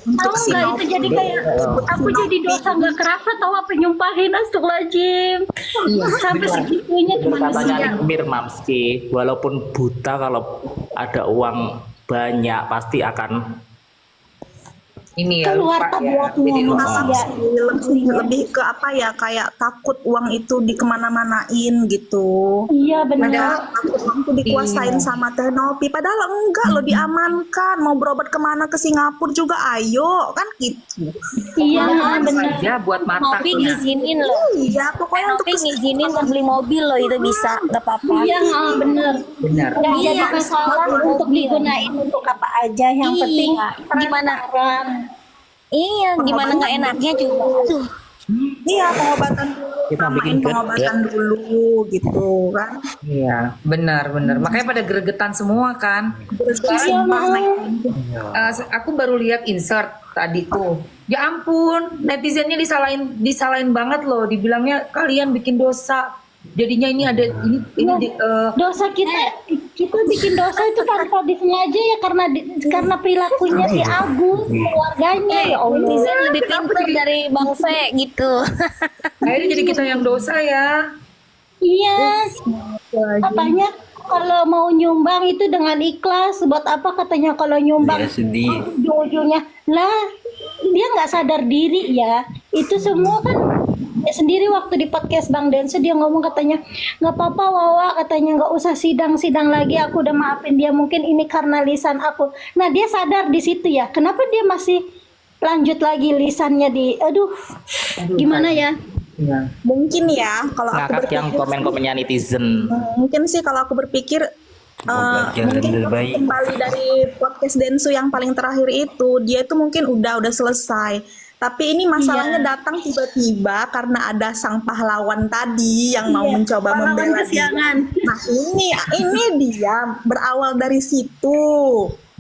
Tahu si nggak itu Novi. jadi kayak aku jadi dosa nggak kerasa tahu apa nyumpahin astagfirullahaladzim. Iya, Sampai benar. segitunya Bener katanya manusia. Nikmir Mamski, walaupun buta kalau ada uang banyak pasti akan Ini ya Keluar lupa ya. tabiatnya Jadi lupa. manusia. Lebih ke apa ya, kayak takut uang itu dikemana-manain gitu. Iya benar. Padahal takut uang itu dikuasain Iya. sama Teh Novi. Padahal enggak loh, diamankan. Mau berobat kemana, ke Singapura juga ayo kan gitu. Iya Harus benar. aja buat mata. Novi ngizinin loh. Iya, pokoknya untuk Novi ngizinin mau beli mobil loh, itu bisa, gak apa-apa. Iya benar. Benar. Nggak Iya, jadi masalah untuk digunain untuk apa aja. Yang Iya, penting gimana? transparan. Iya, gimana nggak enaknya juga. Aduh, Iya, pengobatan dulu, Kita samain bikin pengobatan dulu gitu kan. Iya, benar. Makanya pada gregetan semua kan. Iya Aku baru lihat insert tadi tuh. Ya ampun, netizennya disalahin banget loh. Dibilangnya kalian bikin dosa. Jadinya ini ada dosa kita bikin dosa itu tanpa disengaja ya karena perilakunya si Agus keluarganya ya Allah. netizen lebih pintar dari Bang Fe gitu. akhirnya jadi kita yang dosa ya. Iya katanya kalau mau nyumbang itu dengan ikhlas. Buat apa katanya kalau nyumbang Ya, sedih. ujung-ujungnya lah dia nggak sadar diri ya. Itu semua kan sendiri waktu di podcast Bang Denso dia ngomong katanya nggak apa-apa Wawa, katanya nggak usah sidang lagi, aku udah maafin dia, mungkin ini karena lisan aku. Nah dia sadar di situ ya, kenapa dia masih lanjut lagi lisannya aduh gimana ya. Iya. Mungkin ya kalau aku ngakak yang berpikir, komen-komennya netizen. mungkin sih kalau aku berpikir Belajar mungkin lebih baik. kembali dari podcast Densu yang paling terakhir itu, dia itu mungkin udah selesai. Tapi ini masalahnya datang tiba-tiba karena ada sang pahlawan tadi yang mau mencoba Pahlawan membela dia. kesiangan. Nah ini dia berawal dari situ.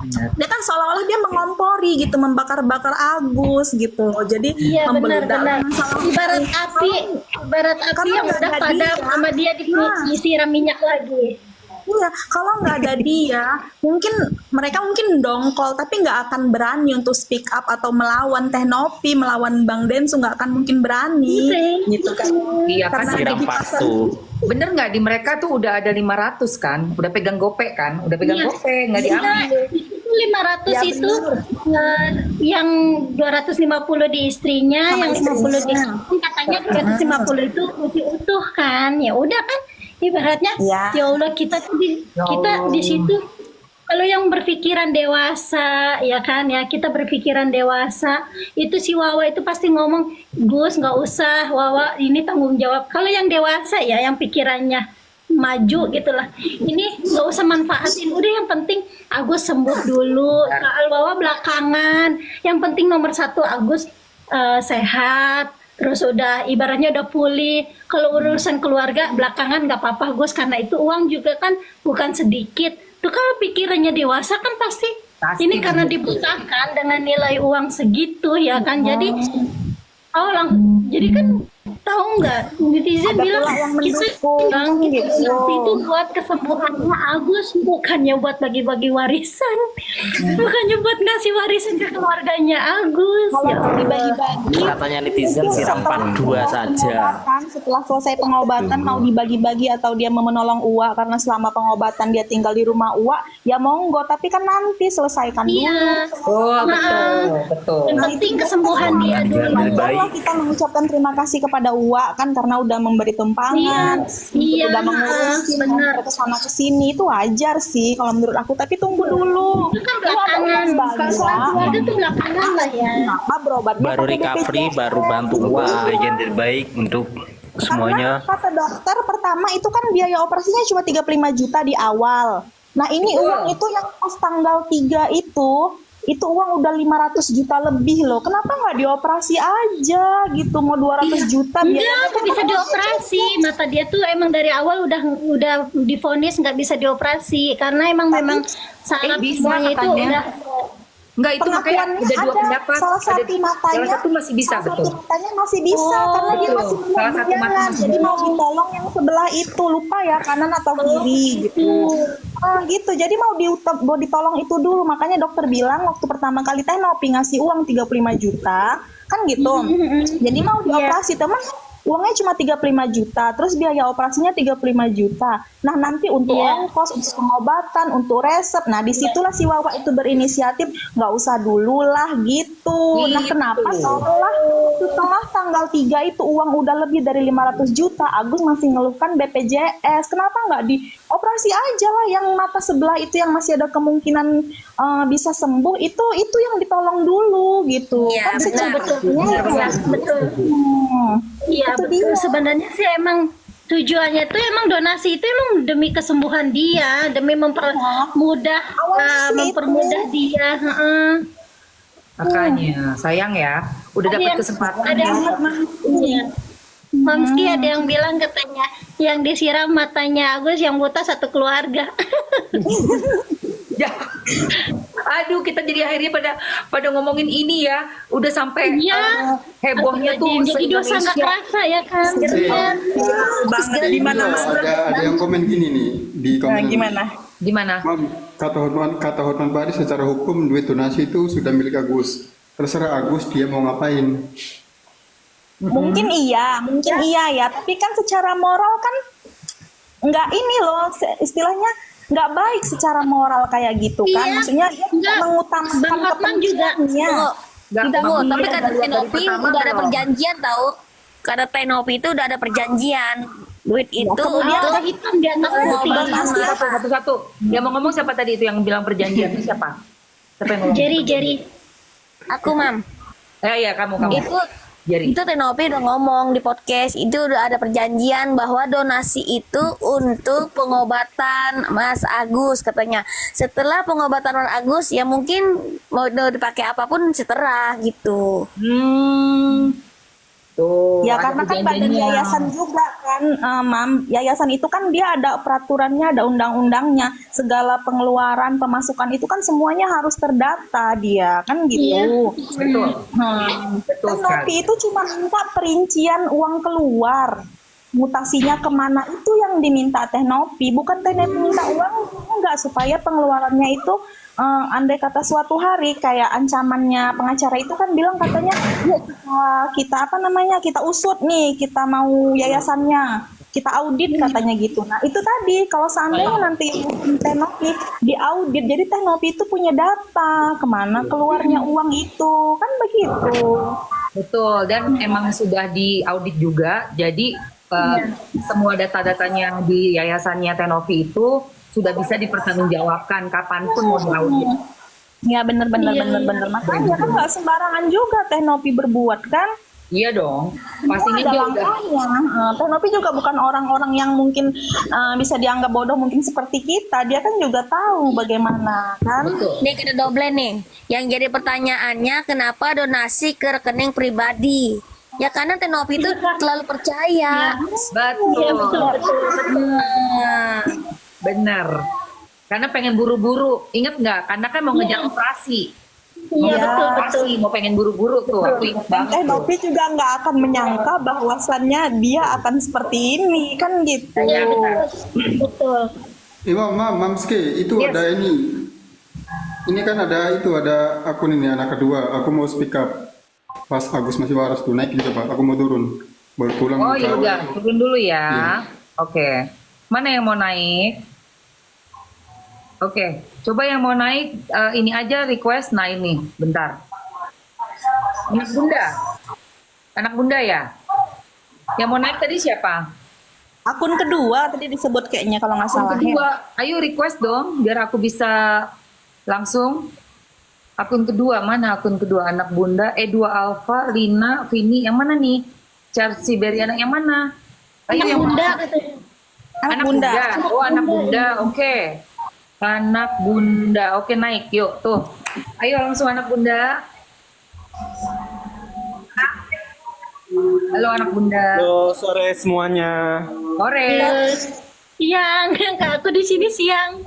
Dia kan seolah-olah dia mengompori gitu, membakar-bakar Agus gitu loh. Jadi Iya membeledak benar masalah ibarat ini. api Karena yang nggak udah ada padam dia. sama dia disiram minyak lagi. Iya, kalau nggak ada dia, mereka mungkin dongkol, tapi nggak akan berani untuk speak up atau melawan Teh Novi, melawan Bang Densu, nggak akan mungkin berani, gitu kan? Iya kan, Karena Siram di pasar- pastu. bener nggak di mereka tuh udah ada 500 kan, udah pegang gopek kan, udah pegang Iya. gopek nggak diambil. Itu 500 Ya, itu yang 250 di istrinya, Sama yang 50 di istrinya. katanya 250 itu masih utuh kan. Ya udah kan ibaratnya Ya. ya Allah kita di situ kalau yang berpikiran dewasa ya kan ya, kita berpikiran dewasa itu si Wawa itu pasti ngomong, Gus nggak usah Wawa ini tanggung jawab. Kalau yang dewasa ya yang pikirannya maju gitulah, ini nggak usah manfaatin, udah yang penting Agus sembuh dulu, soal Wawa belakangan, yang penting nomor satu Agus sehat, terus udah ibaratnya udah pulih. Kalau urusan keluarga belakangan nggak apa-apa Gus, karena itu uang juga kan bukan sedikit tuh. Kalau pikirannya dewasa kan pasti ini karena dibutakan dengan nilai uang segitu ya kan. Jadi jadi kan tahu nggak netizen Ada bilang pula yang kita mendukung, gitu. itu buat kesembuhannya Agus, bukannya buat bagi-bagi warisan, bukannya buat ngasih warisan ke keluarganya Agus. Ya dibagi-bagi. Katanya netizen siram 42 saja. Setelah selesai pengobatan mau dibagi-bagi atau dia mau menolong Uwa karena selama pengobatan dia tinggal di rumah Uwa, ya monggo, tapi kan nanti selesaikan dulu. Iya. Oh betul. Yang penting kesembuhan dia dulu. Lebih baik. Kalau kita mengucapkan terima kasih kepada Uwa kan karena udah memberi tumpangan, Iya, udah mengurusi, benar. ke sana ke sini, itu wajar sih kalau menurut aku. Tapi tunggu dulu. Itu kan belakangan. Kalau keluarga tuh belakangan lah ya. Kenapa berobat? Dia Baru pakai recovery, BPJS. baru bantu uang. Bagian terbaik untuk semuanya. Karena kata dokter pertama itu kan biaya operasinya cuma 35 juta di awal. Nah ini uang itu yang pas tanggal 3 itu uang udah 500 juta lebih loh. Kenapa nggak dioperasi aja gitu? Mau 200 juta Enggak, biayanya nggak bisa dioperasi. Mata dia tuh emang dari awal udah divonis nggak bisa dioperasi karena memang saraf bisa semuanya itu katanya. udah. Enggak, itu makanya pengakuannya udah dua ada. pendapat. Salah satu matanya, salah satu masih bisa, salah betul. satu matanya masih bisa karena dia betul. masih belum Salah satu mata berjalan. masih Jadi mau ditolong yang sebelah itu, lupa ya kanan atau kiri gitu. Gitu. Jadi mau ditolong itu dulu. Makanya dokter bilang waktu pertama kali Teh Nopi ngasih uang 35 juta, kan gitu. Jadi mau dioperasi, teman uangnya cuma 35 juta, terus biaya operasinya 35 juta. Nah, nanti untuk ongkos, untuk pengobatan, untuk resep. Nah, disitulah si Wawa itu berinisiatif, nggak usah dulu lah gitu. Nah, kenapa setelah tanggal 3 itu uang udah lebih dari 500 juta, Agus masih ngeluhkan BPJS. Kenapa nggak dioperasi aja lah yang mata sebelah itu yang masih ada kemungkinan bisa sembuh, itu yang ditolong dulu gitu. Iya, Kan sebetulnya Betul. Iya, Itu betul. dia. Sebenarnya sih emang tujuannya tuh emang donasi itu emang demi kesembuhan dia, demi mempermudah Awalnya sih mempermudah dia. Heeh. Makanya sayang ya, udah Ada dapat yang- kesempatan ada ya. yang- Iya. Mamski ada yang bilang katanya yang disiram matanya Agus yang buta satu keluarga. Ya. Aduh, kita jadi akhirnya pada ngomongin ini ya. Udah sampai Iya. hebohnya tuh Jadi dosa nggak se-Indonesia. kerasa ya kan? Iya. Banget di mana ada yang komen gini nih di komen. gimana? Gimana? Mam, kata Hotman Paris secara hukum duit donasi itu sudah milik Agus. Terserah Agus dia mau ngapain. mungkin iya ya, tapi kan secara moral kan nggak ini loh, istilahnya nggak baik secara moral kayak gitu kan. Iya, Maksudnya dia nggak. mengutamakan Bang Hotman juga. kepentingannya. Nggak, Tunggu, Bang, tapi dia kata dari Tenopi pertama udah ada belum. perjanjian tahu. Kata Tenopi itu udah ada perjanjian. Duit itu Dia untuk ada hitam di atas putih. Satu-satu. Yang mau ngomong siapa tadi itu yang bilang perjanjian itu siapa? Siapa yang ngomong? Jeri. aku, Mam. Ya, kamu. Itu Jeri. itu Tenopi udah ngomong di podcast itu udah ada perjanjian bahwa donasi itu untuk pengobatan Mas Agus katanya. Setelah pengobatan Mas Agus ya mungkin mau dipakai apapun seterah gitu. Tuh, Ya ada karena kan badan perjanjiannya. yayasan juga kan, Mam. Yayasan itu kan dia ada peraturannya, ada undang-undangnya. Segala pengeluaran, pemasukan itu kan semuanya harus terdata dia, kan gitu. Betul. Betul Teh sekali. Nopi itu cuma minta perincian uang keluar. Mutasinya kemana itu yang diminta Teh Nopi, bukan Teh Nopi minta uang enggak, supaya pengeluarannya itu andai kata suatu hari kayak ancamannya pengacara itu kan bilang katanya yuk kita kita usut nih, kita mau yayasannya kita audit katanya gitu. Nah itu tadi kalau seandainya nanti Teh Nopi diaudit, jadi Teh Nopi itu punya data kemana keluarnya uang itu, kan begitu. Betul, dan emang sudah diaudit juga. Jadi semua data-datanya di yayasannya Tenopi itu sudah bisa dipertanggungjawabkan kapanpun mau diaudit. Ya bener. Makanya kan nggak sembarangan juga Teh Nopi berbuat kan. Iya dong, pastinya Ada dia udah. langkahnya. Teh Nopi juga bukan orang-orang yang mungkin bisa dianggap bodoh mungkin seperti kita. Dia kan juga tahu bagaimana kan. Betul. Nih kita double nih. Yang jadi pertanyaannya kenapa donasi ke rekening pribadi? Ya karena Tenopi itu terlalu percaya. Betul. Nah, Benar. Karena pengen buru-buru. Ingat nggak? Karena kan mau ngejar operasi. Iya, betul. Operasi, mau pengen buru-buru tuh. Aku ingat Dan banget Teh tuh. Nopi juga nggak akan menyangka bahwasannya dia akan seperti ini kan gitu. Iya, benar. Betul. Mamski, itu Yes. ada ini. Ini kan ada akun ini anak kedua. Aku mau speak up. Pas Agus masih waras tuh naikin coba. Aku mau turun. Baru pulang. Oh ya tahu. udah, turun dulu ya. Iya. Oke. Mana yang mau naik? Oke, coba yang mau naik ini aja request. Nah ini, bentar. Anak bunda ya. Yang mau naik tadi siapa? Akun kedua tadi disebut kayaknya kalau nggak salah. Akun kedua, ayo request dong, biar aku bisa langsung. Akun kedua mana? Akun kedua anak bunda. Dua Alfa, Lina, Vini, yang mana nih? Chelsea Beriana yang mana? Ayo yang Bunda katanya. Anak bunda. Oh, anak bunda. Oke. Anak bunda. Oke, naik. Yuk, tuh. Ayo langsung anak bunda. Halo anak bunda. Halo, sore semuanya. Sore. Siang, Kak, aku di sini siang.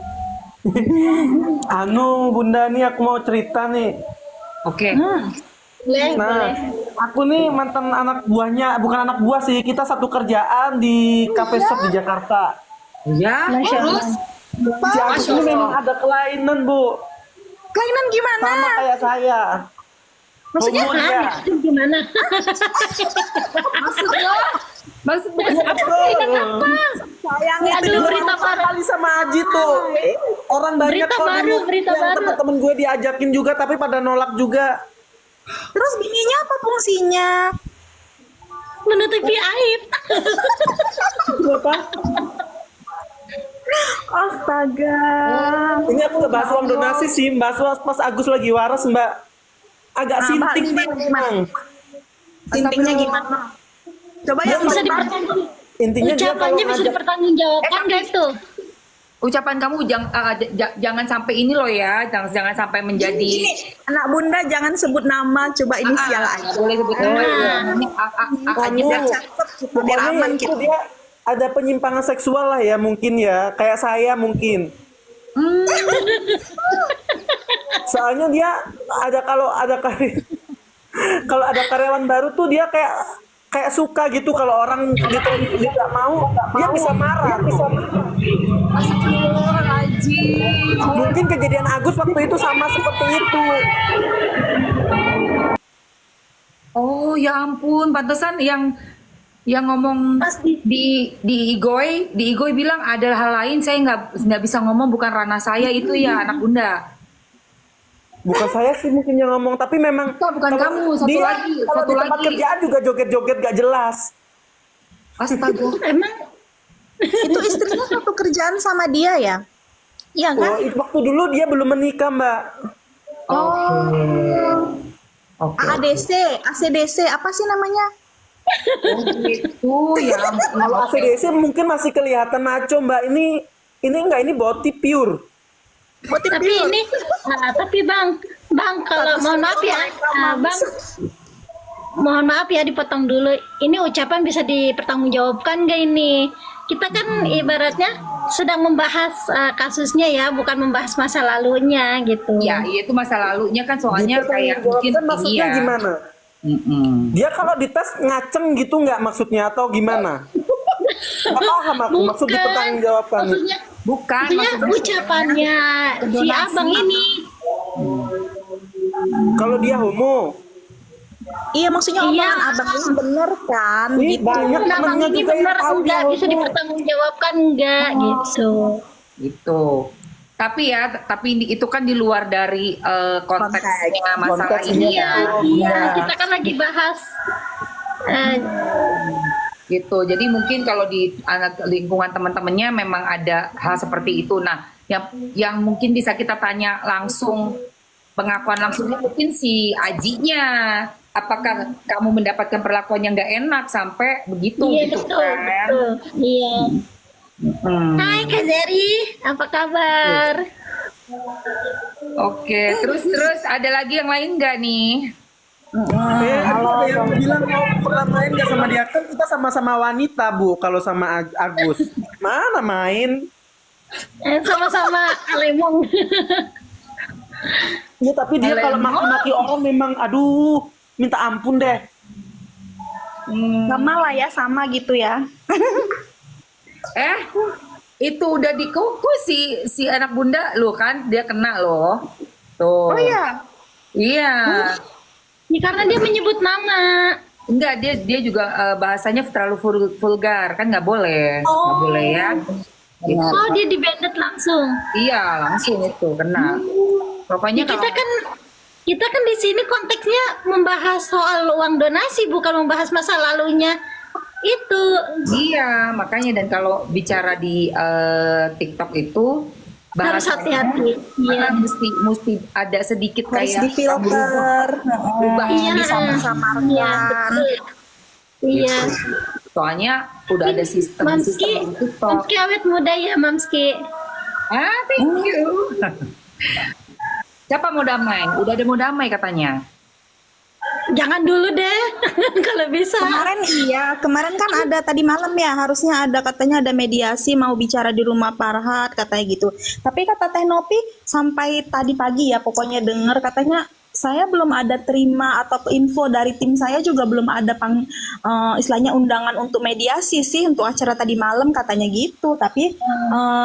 Anu, Bunda nih aku mau cerita nih. Oke. Boleh, Nah, boleh. aku nih mantan anak buahnya, bukan anak buah sih, kita satu kerjaan di cafe shop di Jakarta. Ya, terus? Si Agus ini memang ada kelainan, Bu. Kelainan gimana? Sama kayak saya. Maksudnya? Homo dia. Itu gimana? Maksudnya Iya, betul. Sayang itu Aduh, juga berita baru. Kali sama Aji tuh. Orang banyak Berita kok baru, dulu berita yang baru. teman-teman gue diajakin juga tapi pada nolak juga. Terus bininya apa fungsinya? Menutupi aib. Kenapa? Astaga. Ini aku nggak bahas uang donasi sih, bahas pas Agus lagi waras, Mbak. Agak Nah, sinting Mbak, dia memang. Intinya gimana? Coba yang Bisa paling- dipertanggung. Intinya dia kalau Ucapannya bisa ngajak dipertanggungjawabkan nggak itu? ucapan kamu jangan sampai ini loh ya, jangan sampai menjadi Ini, anak bunda jangan sebut nama, coba inisial nggak aja. boleh sebut nama. Ini kamu, Biar catet, biar pokoknya aman itu gitu. dia ada penyimpangan seksual lah ya mungkin ya, kayak saya mungkin. Soalnya dia ada kalau ada kalau ada karyawan baru tuh dia kayak suka gitu kalau orang dia nggak mau dia bisa marah. Astagfirullahaladzim. Mungkin kejadian Agus waktu itu sama seperti itu. Oh ya ampun, pantesan yang ngomong Pasti. di Igoy bilang ada hal lain, saya nggak bisa ngomong, bukan ranah saya itu ya anak bunda. Bukan saya sih mungkin yang ngomong, tapi memang Bukan kalau kamu, satu dia, lagi, kalau satu di tempat lagi. kerjaan juga joget-joget gak jelas. Astaga. Emang Itu istrinya satu kerjaan sama dia ya? Iya kan? Oh, itu waktu dulu dia belum menikah, Mbak. Oke. AADC, ACDC, apa sih namanya? Itu ya ampun. Kalau ACDC mungkin masih kelihatan maco, Mbak. Ini body pure. tapi ini tapi bang kalau mohon maaf ya bang, mohon maaf ya dipotong dulu. Ini ucapan bisa dipertanggungjawabkan nggak ini? Kita kan ibaratnya sedang membahas kasusnya ya, bukan membahas masa lalunya gitu. Ya, itu masa lalunya kan soalnya kayak mungkin Kan maksudnya iya. gimana? Dia kalau dites ngaceng gitu nggak maksudnya atau gimana? Nggak paham aku maksud Bukan. dipertanggungjawabkan. Maksudnya Bukan, maksudnya ucapannya si abang ini. Kalau dia homo, Iya, maksudnya Iya. omongan abang ini bener kan? ini Gitu. banyak Abang temennya ini juga yang benar tahu dia enggak bisa homo. dipertanggungjawabkan enggak gitu. gitu. Tapi itu kan di luar dari konteksnya masalah Konteksnya. ini ya. Iya, kita kan lagi bahas Gitu. Jadi mungkin kalau di lingkungan teman-temannya memang ada hal seperti itu. Nah, yang mungkin bisa kita tanya langsung, pengakuan langsungnya mungkin si Ajinya. Apakah kamu mendapatkan perlakuan yang nggak enak sampai begitu iya gitu betul, kan? betul. Iya. Hmm. Hai Kak Zeri, apa kabar? Oke, terus ada lagi yang lain nggak nih? Ada yang bilang mau pernah main nggak sama dia? Kan kita sama-sama wanita, Bu. Kalau sama Agus, mana main? Sama-sama Alemong. Iya, tapi dia kalau maki-maki orang memang, aduh, minta ampun deh. Sama lah ya, sama gitu ya. Itu udah dikuku si anak bunda lo kan, dia kena loh. Tuh. Oh iya. Iya. Ya, karena dia menyebut nama. Enggak, dia juga bahasanya terlalu vulgar, kan nggak boleh. Nggak boleh ya. Gitu. Oh, dia di-banned langsung. Iya, langsung itu kena. Pokoknya Ya, kita kan di sini konteksnya membahas soal uang donasi, bukan membahas masa lalunya itu. iya, makanya dan kalau bicara di TikTok itu Harus bahasanya hati-hati. Iya. mesti ada sedikit Harus kayak difilter. berubah Iya. Disamar-samarkan. Iya, betul. Iya. soalnya udah ada sistem Mamski, TikTok. Mamski awet muda ya, Mamski. Thank you. Siapa mau damai? Udah ada mau damai katanya. Jangan dulu deh, kalau bisa. Kemarin kan ada tadi malam ya, harusnya ada katanya ada mediasi mau bicara di rumah Farhat katanya gitu. Tapi kata Teh Nopi sampai tadi pagi ya pokoknya denger katanya saya belum ada terima atau info dari tim saya juga belum ada istilahnya undangan untuk mediasi sih untuk acara tadi malam katanya gitu. Tapi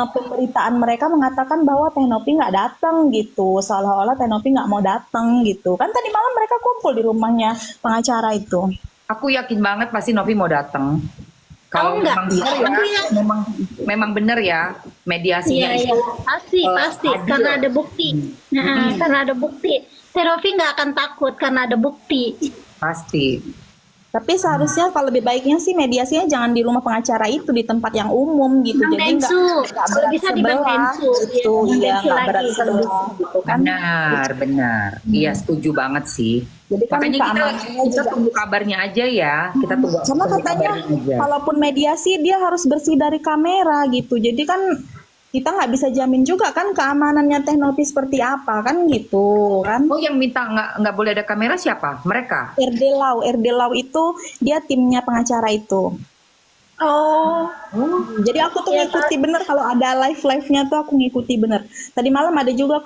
pemberitaan mereka mengatakan bahwa Teh Novi nggak datang gitu, seolah-olah Teh Novi nggak mau datang gitu. Kan tadi malam mereka kumpul di rumahnya pengacara itu. Aku yakin banget pasti Novi mau datang. Kalau enggak? memang benar ya, memang benar ya mediasinya Iya, itu. pasti adil. karena ada bukti. Nah, karena ada bukti. Teh Novi nggak akan takut karena ada bukti. Pasti. Tapi seharusnya kalau lebih baiknya sih mediasinya jangan di rumah pengacara itu, di tempat yang umum gitu. Bang Jadi Bensu. nggak Kalau berat bisa di Bang sebelah Bensu. gitu. Bang Iya, Bensu nggak lagi berat kalau sebelah bisa. gitu kan. Benar. Iya, setuju banget sih. Jadi kan Makanya keamanannya kita juga. tunggu kabarnya aja ya. Kita tunggu. Sama tunggu katanya kabarnya aja. kalaupun mediasi dia harus bersih dari kamera gitu. Jadi kan kita nggak bisa jamin juga kan keamanannya Teh Novi seperti apa kan gitu kan. Oh, yang minta nggak boleh ada kamera siapa? Mereka. RD Lau itu dia timnya pengacara itu. Oh, Jadi aku tuh ngikuti bener kalau ada live-nya tuh aku ngikuti bener. Tadi malam ada juga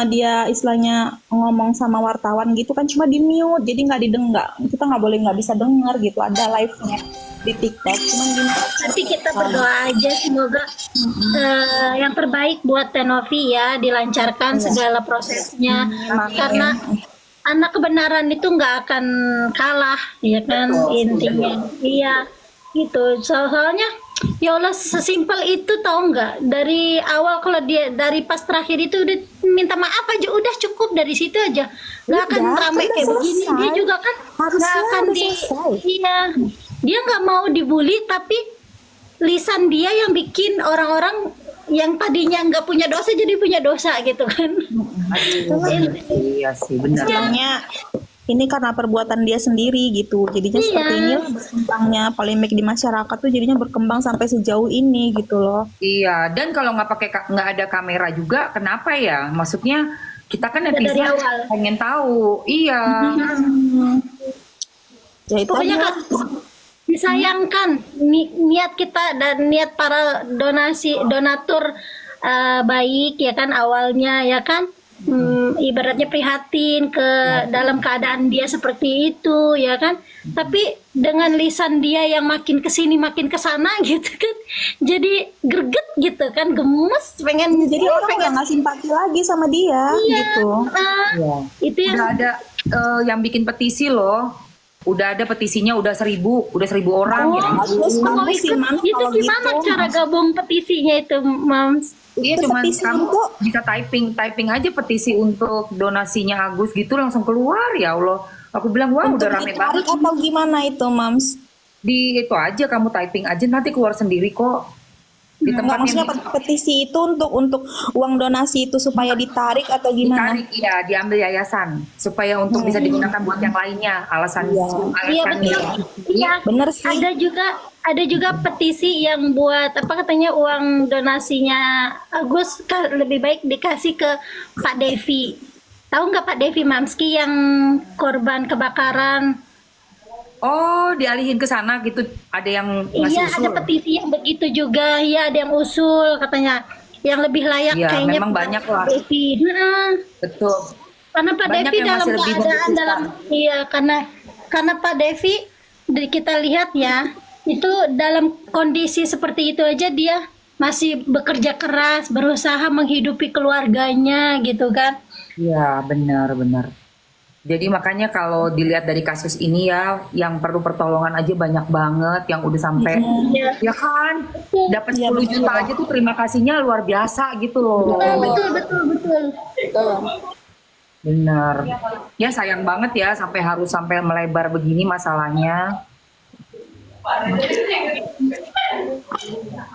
dia istilahnya ngomong sama wartawan gitu kan cuma di mute jadi nggak didengar. Kita nggak bisa dengar gitu. Ada live-nya di TikTok cuman di nanti kita berdoa aja semoga yang terbaik buat Teh Novi ya, dilancarkan segala prosesnya. Karena anak kebenaran itu nggak akan kalah, ya kan intinya. Iya, gitu. Soalnya ya Allah sesimpel itu tahu nggak dari awal kalau dia dari pas terakhir itu udah minta maaf aja udah cukup dari situ aja nggak akan Udah, ramai udah kayak begini selesai. dia juga kan Harusnya nggak akan udah selesai. iya dia nggak mau dibully tapi lisan dia yang bikin orang-orang yang tadinya nggak punya dosa jadi punya dosa gitu kan. Iya sih, benar. istilahnya ini karena perbuatan dia sendiri gitu. Jadinya Iya. seperti inilah berkembangnya polemik di masyarakat tuh jadinya berkembang sampai sejauh ini gitu loh. Iya, dan kalau nggak ada kamera juga, kenapa ya? Maksudnya kita kan Udah dari netizen awal. pengen tahu. Iya. Ya itu Pokoknya aja. kan disayangkan niat kita dan niat para donatur baik ya kan awalnya ya kan ibaratnya prihatin ke dalam keadaan dia seperti itu ya kan tapi dengan lisan dia yang makin kesini makin kesana gitu kan jadi greget gitu kan gemes pengen Jadi orang udah nggak simpati lagi sama dia gitu. Iya. itu yang Udah ada yang bikin petisi loh. Udah ada petisinya udah 1.000 orang ya. Bagus mau bagus sih ikut Mams itu kalau gimana gitu. cara gabung petisinya itu Mams? Iya, Itu cuman petisi kamu itu. bisa typing aja petisi untuk donasinya Agus gitu langsung keluar ya Allah. Aku bilang wah Untuk udah rame ditarik banget. atau gimana itu Mams? Di itu aja kamu typing aja nanti keluar sendiri kok. Di Nggak, tempat maksudnya yang petisi itu untuk uang donasi itu supaya ditarik atau gimana? ditarik ya diambil yayasan supaya untuk bisa digunakan buat yang lainnya. Iya betul. Iya. Bener sih. Ada juga petisi yang buat apa katanya uang donasinya Agus lebih baik dikasih ke Pak Devi. Tahu nggak Pak Devi Mamski yang korban kebakaran? Oh, dialihin ke sana gitu. Ada yang ngasih Iya, usul. ada petisi yang begitu juga. Iya, ada yang usul katanya yang lebih layak Iya, kayaknya memang Pak banyak lah. Devi. Betul. Karena Pak Banyak Devi yang dalam masih lebih keadaan membutuhkan. dalam iya karena Pak Devi kita lihat ya itu dalam kondisi seperti itu aja dia masih bekerja keras berusaha menghidupi keluarganya gitu kan. Iya, benar. Jadi makanya kalau dilihat dari kasus ini ya, yang perlu pertolongan aja banyak banget, yang udah sampai, Iya. ya kan, dapat 10 juta aja tuh terima kasihnya luar biasa gitu loh. Betul. Benar. Ya sayang banget ya sampai melebar begini masalahnya.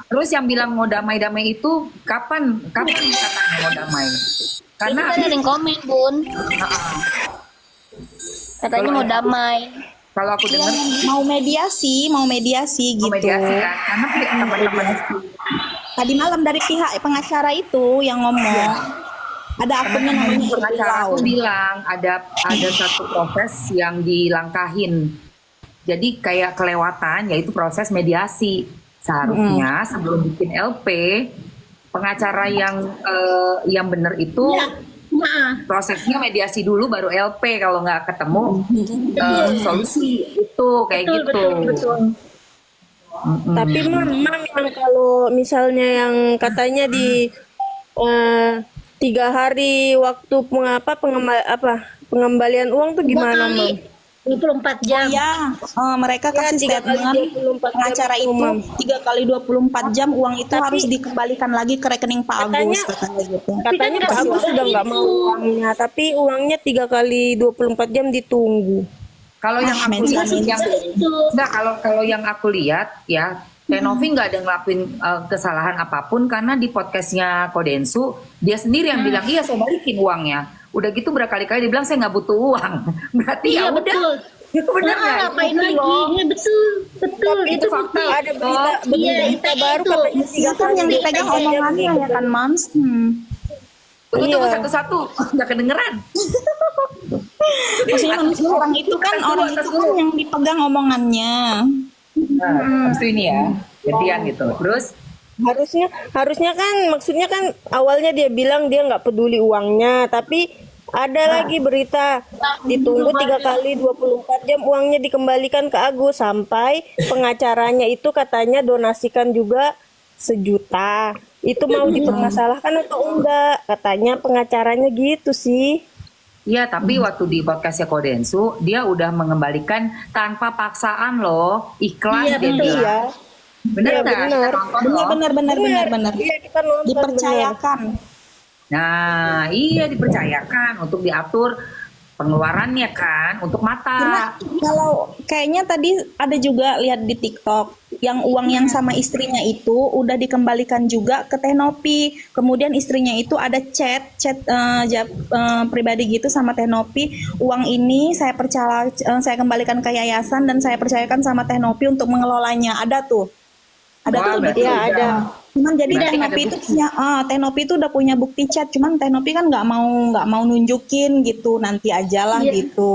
Terus yang bilang mau damai-damai itu kapan katanya mau damai? Karena Itu ada yang komen Bun katanya mau damai. kalau aku dengar Mau mediasi gitu. mediasi kan, karena teman-teman Tadi malam dari pihak pengacara itu yang ngomong. Ada akunnya namanya pengacara Irlau. aku bilang ada satu proses yang dilangkahin. Jadi kayak kelewatan yaitu proses mediasi. Seharusnya sebelum bikin LP pengacara yang benar itu prosesnya mediasi dulu baru LP, kalau nggak ketemu solusi itu kayak Betul, gitu. betul, betul. Tapi mam yang kalau misalnya yang katanya di 3 hari waktu pengembalian uang tuh gimana mam? 24 jam. Ya, mereka kasih 3 kali statement 24 jam pengacara itu, itu Mam. 3 kali 24 jam uang itu Tapi- harus dikembalikan lagi ke rekening Pak Agus katanya gitu. Katanya kan Pak nggak Agus semudah sudah nggak mau itu. uangnya, tapi uangnya 3 kali 24 jam ditunggu. Kalau yang aku lihat, Itu. enggak, kalau yang aku lihat ya, Tenovi nggak ada ngelakuin kesalahan apapun, karena di podcastnya Kodensu dia sendiri yang bilang iya saya balikin uangnya. Udah gitu berkali-kali dia bilang saya nggak butuh uang. Berarti Iya, ya udah. betul. Bener nggak? Ngapain Itu lagi? loh. Iya, betul. Betul. Itu fakta. bukti. Ada berita Iya, berita baru itu. katanya 3 Kan kali yang dipegang 24 jam omongannya ya kan Mams. Tunggu Iya. satu-satu, nggak kedengeran. Maksudnya orang itu kan yang dipegang omongannya. Nah, habis itu ini ya, gantian gitu. Terus harusnya kan maksudnya kan awalnya dia bilang dia nggak peduli uangnya, tapi ada lagi berita ditunggu 3 kali 24 jam uangnya dikembalikan ke Agus, sampai pengacaranya itu katanya donasikan juga 1 juta. Itu mau dipermasalahkan atau enggak? Katanya pengacaranya gitu sih. iya, tapi waktu di podcastnya Kodensu dia udah mengembalikan tanpa paksaan loh, ikhlas Iya, dia betul. bilang. Iya. Bener Iya, nggak? Kita bener. nonton loh. Benar. Iya, kita nonton Dipercayakan. Nah, iya dipercayakan untuk diatur pengeluarannya kan, untuk Karena mata. kalau kayaknya tadi ada juga lihat di TikTok yang uang yang sama istrinya itu udah dikembalikan juga ke Tenopi. Kemudian istrinya itu ada chat pribadi gitu sama Tenopi. Uang ini saya kembalikan ke yayasan dan saya percayakan sama Tenopi untuk mengelolanya. Ada tuh. Ada Wah, tuh berarti betul. udah. ada. Cuman jadi Berarti Tenopi ada itu Tenopi itu udah punya bukti chat, cuman Tenopi kan nggak mau nunjukin gitu, nanti aja lah Iya. gitu.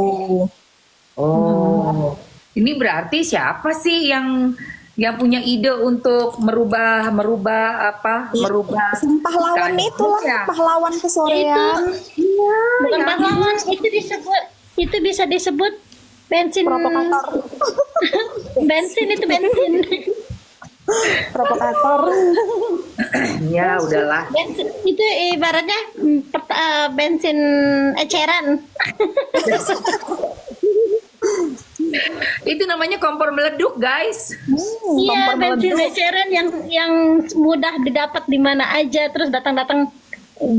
Oh, ini berarti siapa sih yang punya ide untuk merubah Pahlawan keadaan itulah, Indonesia? pahlawan kesorean. Bukan pahlawan, itu bisa disebut bensin. Provokator. Bensin itu bensin. Provokator. Ya udahlah. Bensin itu ibaratnya bensin eceran. Itu namanya kompor meleduk, guys. Iya, bensin eceran yang mudah didapat di mana aja, terus datang-datang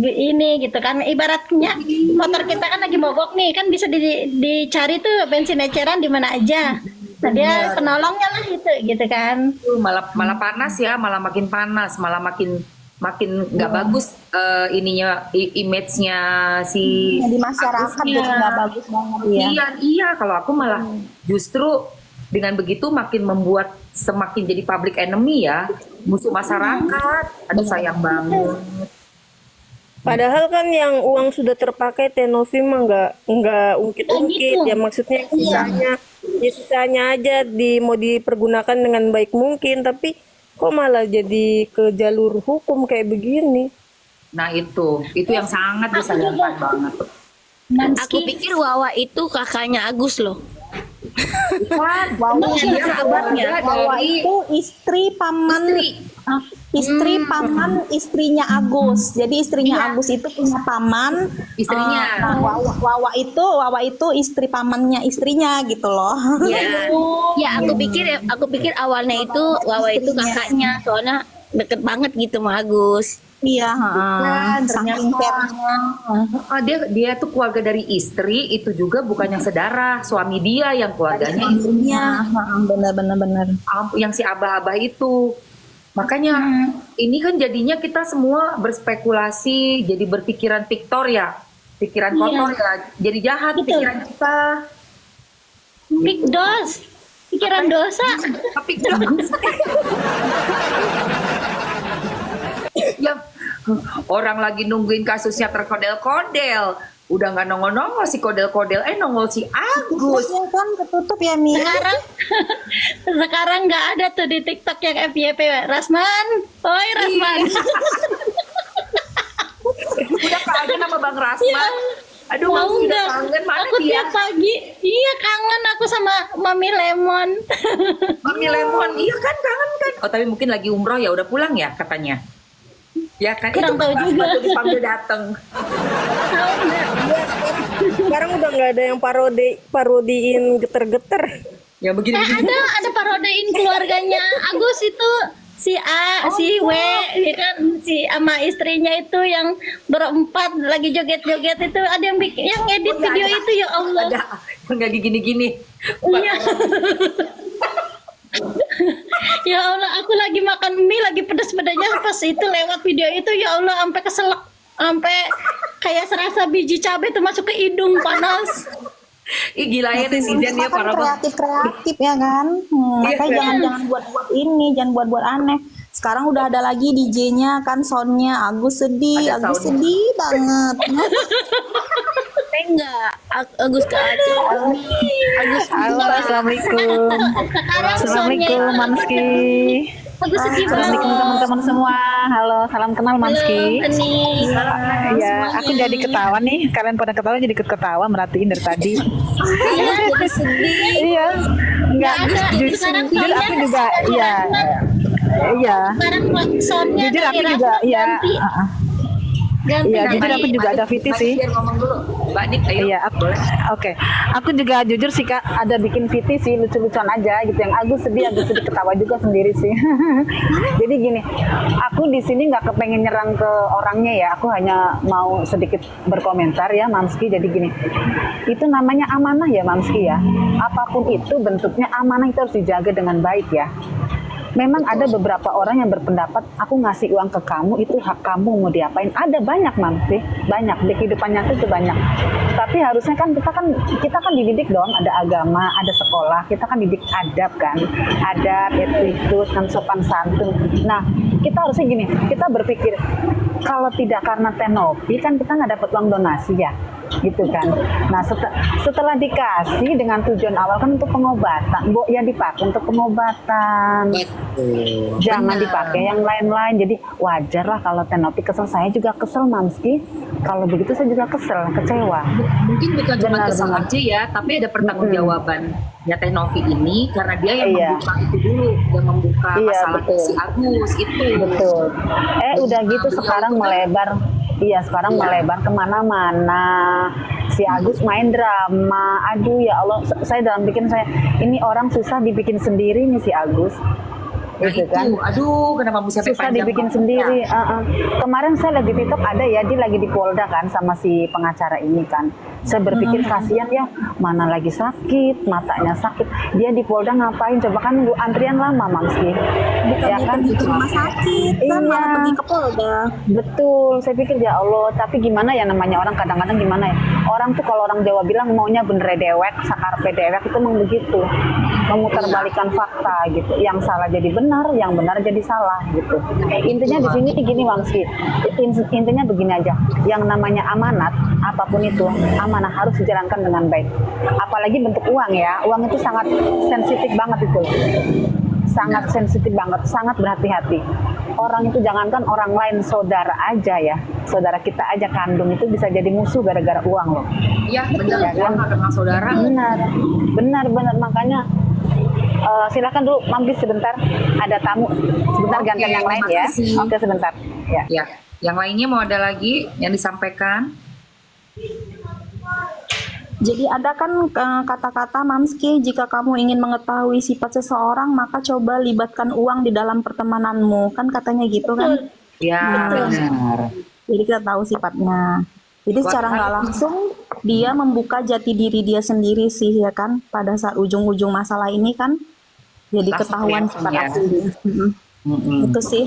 ini gitu kan. Ibaratnya motor kita kan lagi mogok nih, kan bisa dicari tuh bensin eceran di mana aja. Nah, dia penolongnya lah itu gitu kan. Malah panas ya, malah makin panas, malah makin nggak bagus image-nya si Di masyarakat Agusnya. jadi nggak bagus banget ya. Iya, kalau aku malah justru dengan begitu makin membuat semakin jadi public enemy ya, musuh masyarakat. Aduh sayang banget. Padahal kan yang uang sudah terpakai Tenovi mah nggak ungkit-ungkit gitu. ya, maksudnya sisanya aja mau dipergunakan dengan baik mungkin, tapi kok malah jadi ke jalur hukum kayak begini. Nah itu yang sangat disayangkan banget. Aku pikir Wawa itu kakaknya Agus loh. Wawa Iya, sahabatnya. Dari itu istri paman paman istrinya Agus. Jadi istrinya Agus itu punya paman. istrinya. Wawa itu istri pamannya istrinya gitu loh. Ya, aku pikir awalnya itu Wawa itu kakaknya, soalnya deket banget gitu sama Agus. Iya, ternyata. saking care-nya. Dia tuh keluarga dari istri, itu juga bukan yang sedara, suami dia yang keluarganya istrinya. Benar. Yang si abah-abah itu. Makanya ini kan jadinya kita semua berspekulasi, jadi berpikiran piktor ya, pikiran kotor ya, jadi jahat Betul. pikiran kita. Pikiran dosa. Pikiran ya, orang lagi nungguin kasusnya terkodel-kodel, udah nggak nongol-nongol si kodel-kodel, nongol si Agus. Terusnya kan ketutup ya Mi. Sekarang nggak ada tuh di TikTok yang FYP. Rasman, oi Rasman. Udah kangen sama Bang Rasma. Aduh, Mau Mamski udah nggak? kangen. Mana Aku dia? tiap pagi, iya kangen aku sama Mami Lemon. Mami Lemon, iya kan kangen kan. Oh tapi mungkin lagi umroh ya udah pulang ya katanya. Ya kan Kurang itu tahu Bang juga. Rasma tuh dipanggil datang. Sekarang udah nggak ada yang parodiin geter-geter. Ya begini. Ada parodein keluarganya Agus itu si A, si W, ya kan si ama istrinya itu yang berempat lagi joget-joget itu ada yang bikin yang edit Oh, ya, video ada. itu ya Allah. Ada nggak gini-gini. Iya. Ya Allah, aku lagi makan mie lagi pedas-pedasnya pas itu lewat video itu ya Allah sampai keselak, sampai kayak serasa biji cabai tuh masuk ke hidung panas. Ih gila ya netizen ya kan para Bang. kreatif ya kan. Iya, Makanya iya. jangan buat ini, jangan buat aneh. Sekarang udah ada lagi DJ-nya kan, soundnya Agus sedih, Ada Agus sound. sedih banget. Enggak, Agus ke Aceh. Agus Halo, assalamualaikum. Sekarang Assalamualaikum, soalnya Mamski. Agus sedih Assalamualaikum banget. teman-teman semua. Halo, salam kenal Mamski. Iya, aku jadi ketawa nih. Kalian pada ketawa jadi ikut ketawa, merhatiin dari tadi. Iya, jadi sedih. Iya, enggak. Jujur Sekarang aku juga, iya, iya. Sekarang soundnya Jujur aku Kira juga, iya. ganti. Ganti. Iya, jujur aku juga ada VT sih. Biar ngomong dulu. Mbak Dik, ayo. Iya, oke. Aku juga jujur sih Kak, ada bikin VT sih lucu-lucuan aja gitu. Yang Agus sedih ketawa juga sendiri sih. Jadi gini, aku di sini nggak kepengen nyerang ke orangnya ya. Aku hanya mau sedikit berkomentar ya, Mamski. Jadi gini, itu namanya amanah ya, Mamski ya. Apapun itu bentuknya amanah itu harus dijaga dengan baik ya. Memang ada beberapa orang yang berpendapat aku ngasih uang ke kamu itu hak kamu mau diapain. Ada banyak Mamsi, banyak di kehidupan nyata itu banyak. Tapi harusnya kan kita kan dididik dong, ada agama, ada sekolah, kita kan didik adab kan, adab, etika, kan sopan santun. Nah kita harusnya gini, kita berpikir kalau tidak karena Tenopi kan kita nggak dapat uang donasi ya. Gitu kan. Nah setelah dikasih dengan tujuan awal kan untuk pengobatan, ya dipakai untuk pengobatan. Jangan Benar. dipakai yang lain-lain. Jadi wajar lah kalau Tenopi kesel, saya juga kesel Mamski. Kalau begitu saya juga kesel, kecewa. Mungkin bukan cuma Benar, kesal benar. aja ya, tapi ada pertanggungjawaban ya Teh Novi ini karena dia yang Iya. membuka itu dulu, yang membuka Iya, masalah betul. si Agus itu. Betul. Udah gitu beliau sekarang itu kan- melebar. Iya, sekarang melebar kemana-mana. Si Agus main drama. Aduh ya Allah, saya dalam bikin saya ini orang susah dibikin sendiri nih si Agus. Nah Gitu itu, aduh kenapa mesti sampai Susah panjang dibikin banget sendiri. ya? Kemarin saya lagi di TikTok ada ya, dia lagi di Polda kan sama si pengacara ini kan. Saya berpikir kasihan ya, mana lagi sakit, matanya sakit. Dia di Polda ngapain? Coba kan nunggu antrian lama Mamski. Ya kan? Pergi ke rumah sakit kan, Iya. malah pergi ke Polda. Betul, saya pikir ya Allah, tapi gimana ya namanya orang kadang-kadang gimana ya? Orang tuh kalau orang Jawa bilang maunya bener dewek, sakarpe dewek itu memang begitu. Memutarbalikkan fakta gitu. Yang salah jadi benar, yang benar jadi salah gitu. Intinya di sini gini Mamski. Intinya begini aja. Yang namanya amanat, apapun itu, amanah harus dijalankan dengan baik. Apalagi bentuk uang ya. Uang itu sangat sensitif banget itu. Sangat sensitif banget, sangat berhati-hati. Orang itu jangankan orang lain, saudara aja ya, saudara kita aja kandung itu bisa jadi musuh gara-gara uang loh. Iya benar, Ya kan? uang karena saudara. Benar, makanya silakan dulu mampir sebentar, ada tamu, sebentar Oke, gantian yang lain ya. makasih. Oke sebentar. Ya. Ya, yang lainnya mau ada lagi yang disampaikan? Jadi ada kan kata-kata Mamski, jika kamu ingin mengetahui sifat seseorang maka coba libatkan uang di dalam pertemananmu, kan katanya gitu kan. Ya benar. Jadi kita tahu sifatnya. Jadi secara nggak langsung dia membuka jati diri dia sendiri sih ya kan, pada saat ujung-ujung masalah ini kan jadi Langsung ketahuan kelihatan sifat ya. asli dia. Itu sih.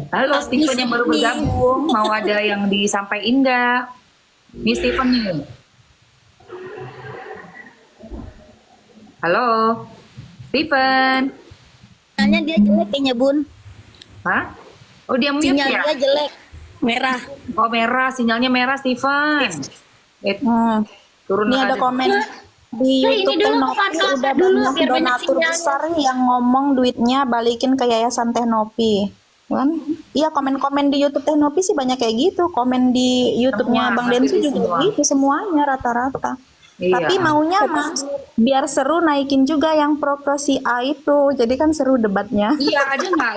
Halo Steven yang baru bergabung, mau ada yang disampaikan nggak? Nih Steven nih. Halo, Steven. Sinyalnya dia jelek kayaknya Bun. Hah? Oh dia mute Sinyal ya? dia jelek. Merah. Oh merah, sinyalnya merah Steven. Turun Ini ada komen di Nah, ini YouTube dulu Teh Nopi kakak udah dulu, banyak biar banyak donatur sinyalnya. besar yang ngomong duitnya balikin ke Yayasan Teh Nopi. kan? Iya, komen-komen di YouTube Teh Novi sih banyak kayak gitu. Komen di YouTube-nya Semua, Bang hampir Densu di juga semua. gitu semuanya rata-rata. Iya. Tapi maunya Mas biar seru naikin juga yang pro si A itu. Jadi kan seru debatnya. Iya, ada nggak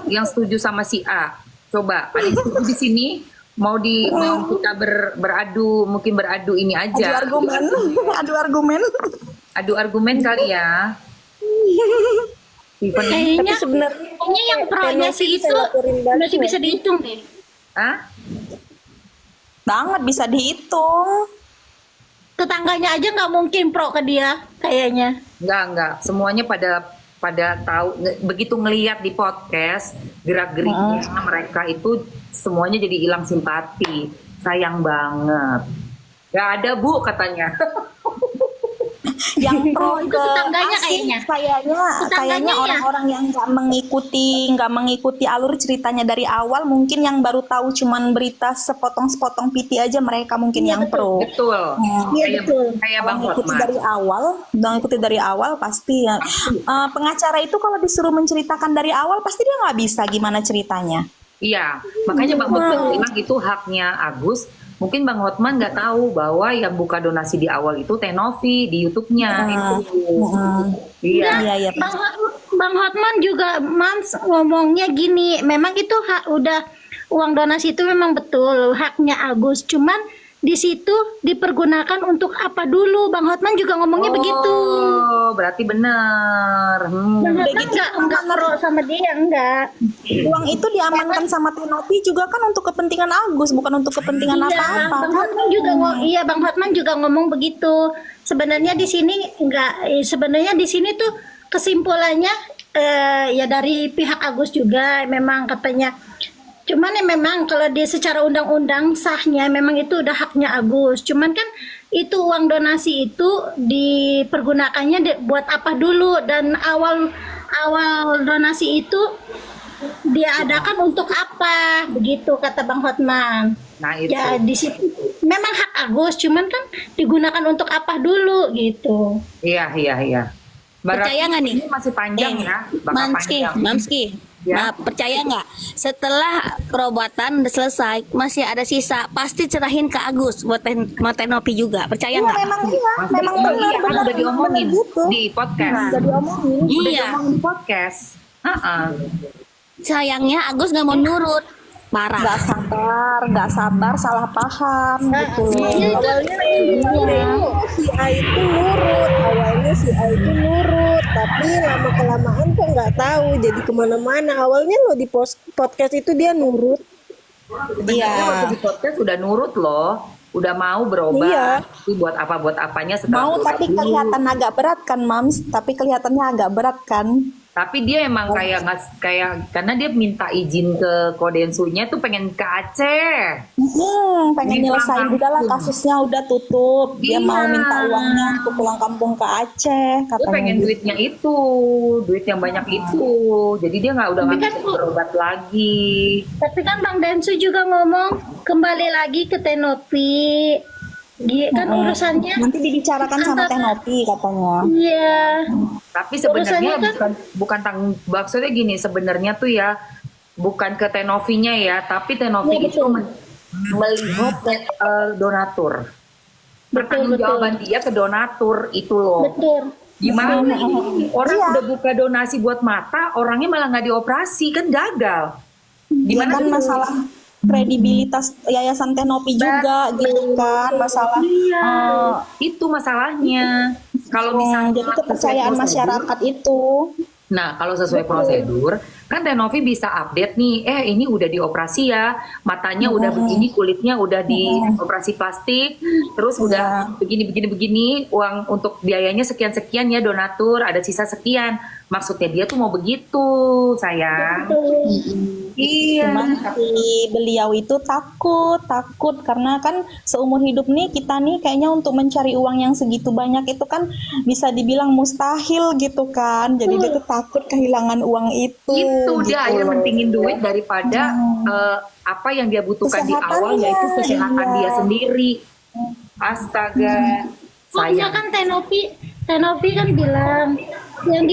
yang setuju sama si A? Coba, ada yang setuju di sini? Mau kita beradu, mungkin beradu ini Adu aja. argumen, adu argumen. Adu argumen kali ya. Even Kayaknya sebenarnya yang pro-nya sih itu masih bisa dihitung deh. ah, Banget bisa dihitung. Tetangganya aja nggak mungkin pro ke dia kayaknya. enggak. Semuanya pada tahu begitu ngelihat di podcast gerak-geriknya mereka itu semuanya jadi hilang simpati. Sayang banget. Gak ada Bu katanya. Yang pro Itu ke tetangganya asing kayaknya. kayaknya Tetangganya ya? orang-orang yang nggak mengikuti alur ceritanya dari awal, mungkin yang baru tahu cuman berita sepotong-sepotong PT aja, mereka mungkin yang pro. Betul. Iya, Kayak betul. kayak Bang Mengikuti Hotman. dari awal, mengikuti dari awal pasti ya. Pengacara itu kalau disuruh menceritakan dari awal pasti dia nggak bisa gimana ceritanya. Iya, makanya Bang Hotman bilang itu haknya Agus. Mungkin Bang Hotman nggak tahu bahwa yang buka donasi di awal itu Teh Novi di YouTube-nya itu. Iya. Iya. Bang Hotman juga Mams ngomongnya gini, memang itu udah uang donasi itu memang betul haknya Agus, cuman di situ dipergunakan untuk apa dulu. Bang Hotman juga ngomongnya begitu. Oh, berarti benar. Bang Hotman enggak pro sama dia, enggak. Uang itu diamankan sama Teh Novi juga kan untuk kepentingan Agus, bukan untuk kepentingan apa-apa. Bang Hotman juga Bang Hotman juga ngomong begitu. Sebenarnya di sini sebenarnya di sini tuh kesimpulannya ya dari pihak Agus juga memang katanya. Cuman ya memang kalau dia secara undang-undang sahnya memang itu udah haknya Agus. Cuman kan itu uang donasi itu dipergunakannya buat apa dulu, dan awal donasi itu diadakan untuk apa, begitu kata Bang Hotman. Nah, itu. Ya di situ memang hak Agus, cuman kan digunakan untuk apa dulu gitu. Iya. Percaya nggak nih? Ini masih panjang ya, bakal panjang. Mamski, Ya. maaf, percaya nggak? Setelah perobatan udah selesai, masih ada sisa, pasti cerahin ke Agus buat Teh Novi juga. Percaya Iya nggak? memang iya, memang Iya, benar kan udah diomongin gitu. di podcast. Udah diomongin. Udah Iya. diomongin di podcast. Sayangnya Agus nggak mau nurut. Parah. Nggak sabar, salah paham gitu loh. Awalnya si A itu nurut, tapi lama kelamaan kok nggak tahu, jadi kemana-mana. Awalnya lo di podcast itu dia nurut. Iya. Waktu di podcast udah nurut loh, udah mau berubah. Iya. Tapi buat apanya setelah Mau berobat tapi dulu. kelihatan agak berat kan, Mams? Tapi kelihatannya agak berat kan? Tapi dia emang kayak karena dia minta izin ke Kodensunya tuh pengen ke Aceh. Pengen Di nyelesain pulang udah lah, kampung. kasusnya udah tutup. Dia Iya. mau minta uangnya untuk pulang kampung ke Aceh, Dia katanya. pengen gitu. duitnya itu, duit yang banyak itu. Jadi dia udah nggak bisa berobat lagi. Tapi kan Bang Densu juga ngomong kembali lagi ke Teh Novi. Kan urusannya Nanti dibicarakan sama Teh Novi katanya. iya. Tapi sebenarnya Urusannya kan- bukan tanggung, maksudnya gini, sebenarnya tuh ya bukan ke Teh Novinya ya, tapi Teh Novi Iya, itu betul. melihat donatur. Pertanggungjawaban dia ke donatur itu loh. Betul. Gimana ini? Orang Iya. udah buka donasi buat mata, orangnya malah nggak dioperasi, kan gagal. Dia Gimana kan tuh? masalah kredibilitas Yayasan Teh Novi juga gitu kan, masalah Itu masalahnya. Kalau misalnya jadi kepercayaan sesuai prosedur, masyarakat itu. nah, kalau sesuai prosedur, kan Teh Novi bisa update nih, ini udah dioperasi ya, matanya udah begini, kulitnya udah dioperasi plastik, terus udah begini, uang untuk biayanya sekian-sekian ya donatur, ada sisa sekian. Maksudnya dia tuh mau begitu, sayang. Iya. Cuman si beliau itu takut karena kan seumur hidup nih kita nih kayaknya untuk mencari uang yang segitu banyak itu kan bisa dibilang mustahil gitu kan. Jadi dia tuh takut kehilangan uang itu. Itu gitu dia akhirnya loh. mentingin duit daripada apa yang dia butuhkan di awal, Kesehatannya, yaitu kesehatan iya. dia sendiri. Astaga, Soalnya sayang. kan Teh Novi kan bilang yang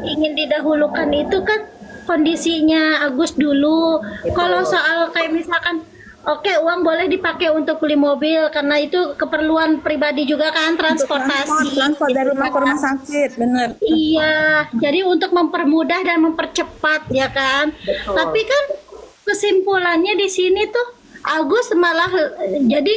ingin didahulukan itu kan kondisinya Agus dulu. Kalau soal kayak misalkan oke, uang boleh dipakai untuk beli mobil karena itu keperluan pribadi juga kan, transportasi. Transport dari rumah ke rumah sakit, bener. Iya, jadi untuk mempermudah dan mempercepat ya kan. Tapi kan kesimpulannya di sini tuh Agus malah jadi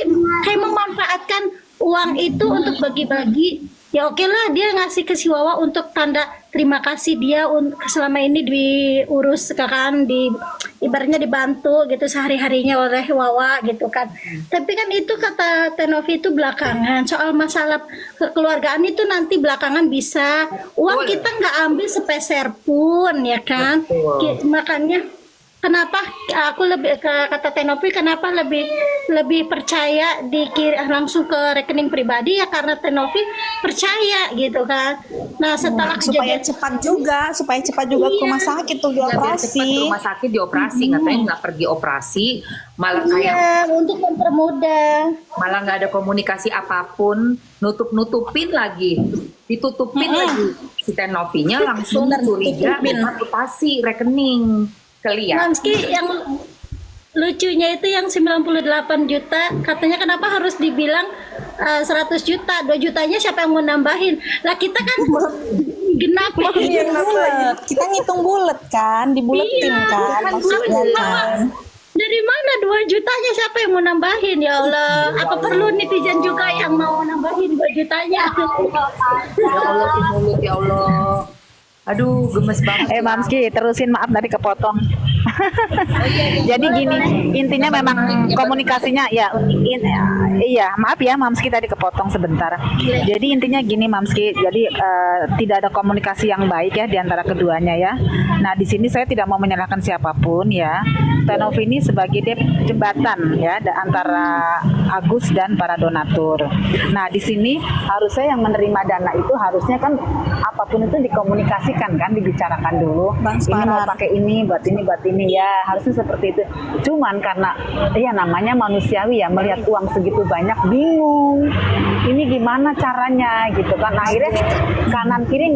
kayak memanfaatkan uang itu untuk bagi-bagi. Ya oke lah, dia ngasih ke si Wawa untuk tanda terima kasih dia selama ini diurus kan, ibaratnya dibantu gitu sehari-harinya oleh Wawa gitu kan. Tapi kan itu kata Tenovi itu belakangan, soal masalah kekeluargaan itu nanti belakangan bisa. Uang kita nggak ambil sepeser pun ya kan. Makanya kenapa aku lebih kata Tenovi, kenapa lebih percaya langsung ke rekening pribadi ya karena Tenovi percaya gitu kan. Nah setelah supaya cepat juga ke rumah sakit tuh dioperasi. Cepat ke rumah sakit dioperasi, katanya nggak pergi operasi, malah kayak untuk mempermudah. malah nggak ada komunikasi apapun, nutupin lagi, ditutupin lagi. Si Tenovinya langsung curiga, operasi rekening. Mamski yang lucunya itu yang 98 juta katanya kenapa harus dibilang 100 juta, 2 jutanya siapa yang mau nambahin lah, kita kan genap Kita ngitung bulet kan, dibuletin kan maksudnya kan. Dari mana 2 jutanya siapa yang mau nambahin ya Allah, apa perlu netizen juga yang mau nambahin 2 jutanya? Ya Allah, mulut ya Allah. Aduh, gemes banget. Mamski, terusin, maaf tadi kepotong. Jadi gini, intinya memang komunikasinya iya, maaf ya Mamski tadi kepotong sebentar. Jadi intinya gini Mamski, jadi tidak ada komunikasi yang baik ya di antara keduanya ya. Nah, di sini saya tidak mau menyalahkan siapapun ya. Tenovi ini sebagai jembatan ya antara Agus dan para donatur. Nah, di sini harusnya yang menerima dana itu harusnya kan apapun itu dikomunikasikan kan, dibicarakan dulu. Ini mau pakai ini buat ini ya, harusnya seperti itu. Cuman karena ya namanya manusiawi ya, melihat uang segitu banyak bingung. Ini gimana caranya gitu kan. Akhirnya kanan kiri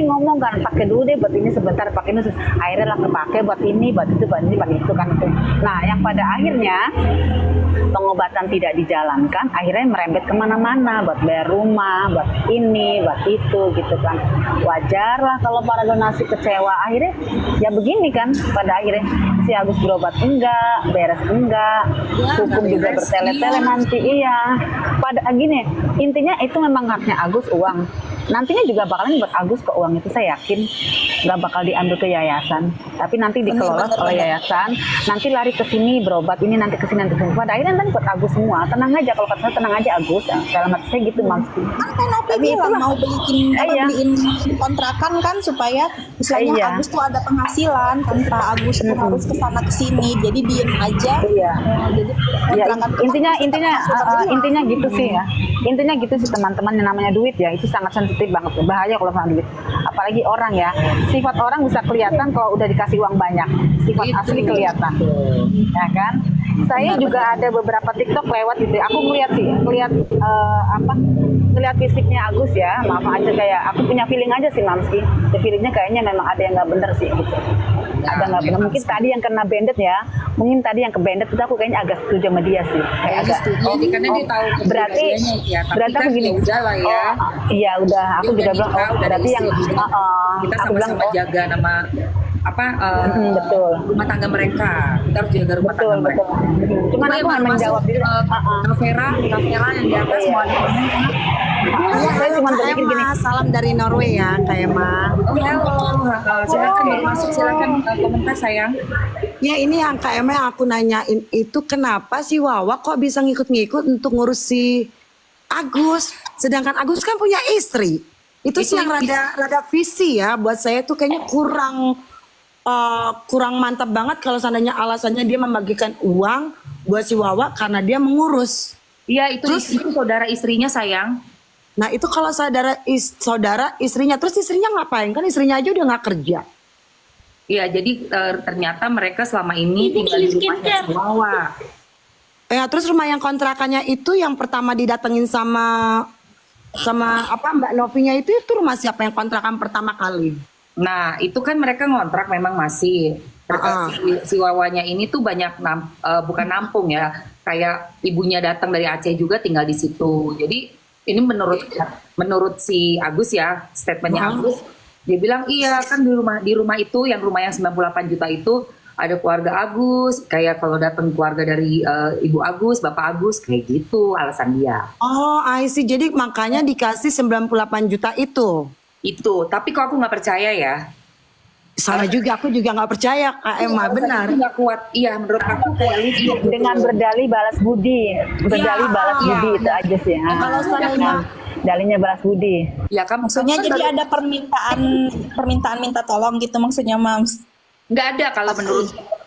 ngomong kan, pakai dulu deh buat ini sebentar, pakai ini. Akhirnya lah kepake buat ini, buat itu kan itu. Nah, yang pada akhirnya pengobatan tidak dijalankan, akhirnya merembet kemana-mana, buat bayar rumah, buat ini, buat itu gitu kan. Wajar lah kalau para donasi kecewa. Akhirnya ya begini kan, pada akhirnya si Agus berobat enggak, beres enggak, hukum juga bertele-tele nanti. Iya, pada gini, intinya itu memang haknya Agus uang. Nantinya juga bakalan buat Agus ke uang itu, saya yakin nggak bakal diambil ke yayasan, tapi nanti dikelola oleh yayasan, nanti lari ke sini berobat, ini nanti ke sini, pada akhirnya nanti buat Agus semua. Tenang aja, kalau kata saya tenang aja Agus, dalam hati saya gitu Mamski. Kan Nopi bilang mau beliin kontrakan kan supaya misalnya Agus tuh ada penghasilan tanpa Agus tuh harus kesana kesini, jadi diem aja. Jadi intinya gitu sih ya. Intinya gitu sih teman-teman, yang namanya duit ya itu sangat sensitif banget, bahaya kalau sama duit. Apalagi orang ya, sifat orang bisa kelihatan kalau udah dikasih uang banyak, sifat asli kelihatan, ya kan? Saya juga ada beberapa TikTok lewat gitu. Aku ngeliat fisiknya Agus ya. Maaf aja, kayak aku punya feeling aja sih Mamski. Feelingnya kayaknya memang ada yang nggak bener sih gitu. Ada nggak bener. Mungkin tadi yang kena bandit ya. Mungkin tadi yang ke bandit itu aku kayaknya agak setuju sama dia sih. Kayak agak. Karena dia tahu berarti aku gini. Udah lah ya. Iya udah. Aku juga bilang. Berarti yang kita sama-sama jaga nama betul. rumah tangga mereka. Kita harus jaga rumah tangga mereka. Cuman aku nggak menjawab dulu. Kavera yang di atas mau ada komen. Saya cuma berpikir gini. Salam dari Norway ya, kayak Ma. Silakan baru masuk, silakan komentar sayang. Ya ini yang Kak Emma yang aku nanyain itu, kenapa si Wawa kok bisa ngikut-ngikut untuk ngurus si Agus, sedangkan Agus kan punya istri. Itu sih yang rada visi ya, buat saya tuh kayaknya kurang mantap banget kalau seandainya alasannya dia membagikan uang buat si Wawa karena dia mengurus. Iya, itu saudara istrinya sayang. Nah itu kalau saudara istrinya, terus istrinya ngapain? Kan istrinya aja udah nggak kerja. Iya, jadi ternyata mereka selama ini tinggal di rumahnya si Wawa. Ya, terus rumah yang kontrakannya itu yang pertama didatengin sama Mbak Novinya itu rumah siapa yang kontrakan pertama kali? Nah, itu kan mereka ngontrak memang masih. Si Wawanya ini tuh banyak bukan nampung ya, kayak ibunya datang dari Aceh juga tinggal di situ. Jadi ini menurut si Agus ya, statementnya Agus, dia bilang iya kan di rumah itu yang 98 juta itu ada keluarga Agus, kayak kalau datang keluarga dari ibu Agus, bapak Agus, kayak gitu alasan dia. Oh, I see. Jadi makanya dikasih 98 juta itu. Itu, tapi kok aku nggak percaya ya. Sama juga, aku juga nggak percaya Kak Emma, benar. Nggak kuat, iya menurut aku kayak lucu. Dengan berdalih balas budi, berdalih balas budi itu aja sih. Kalau seandainya Dalihnya balas budi. Ya kan maksudnya jadi ada permintaan minta tolong gitu maksudnya Mams. Nggak ada kalau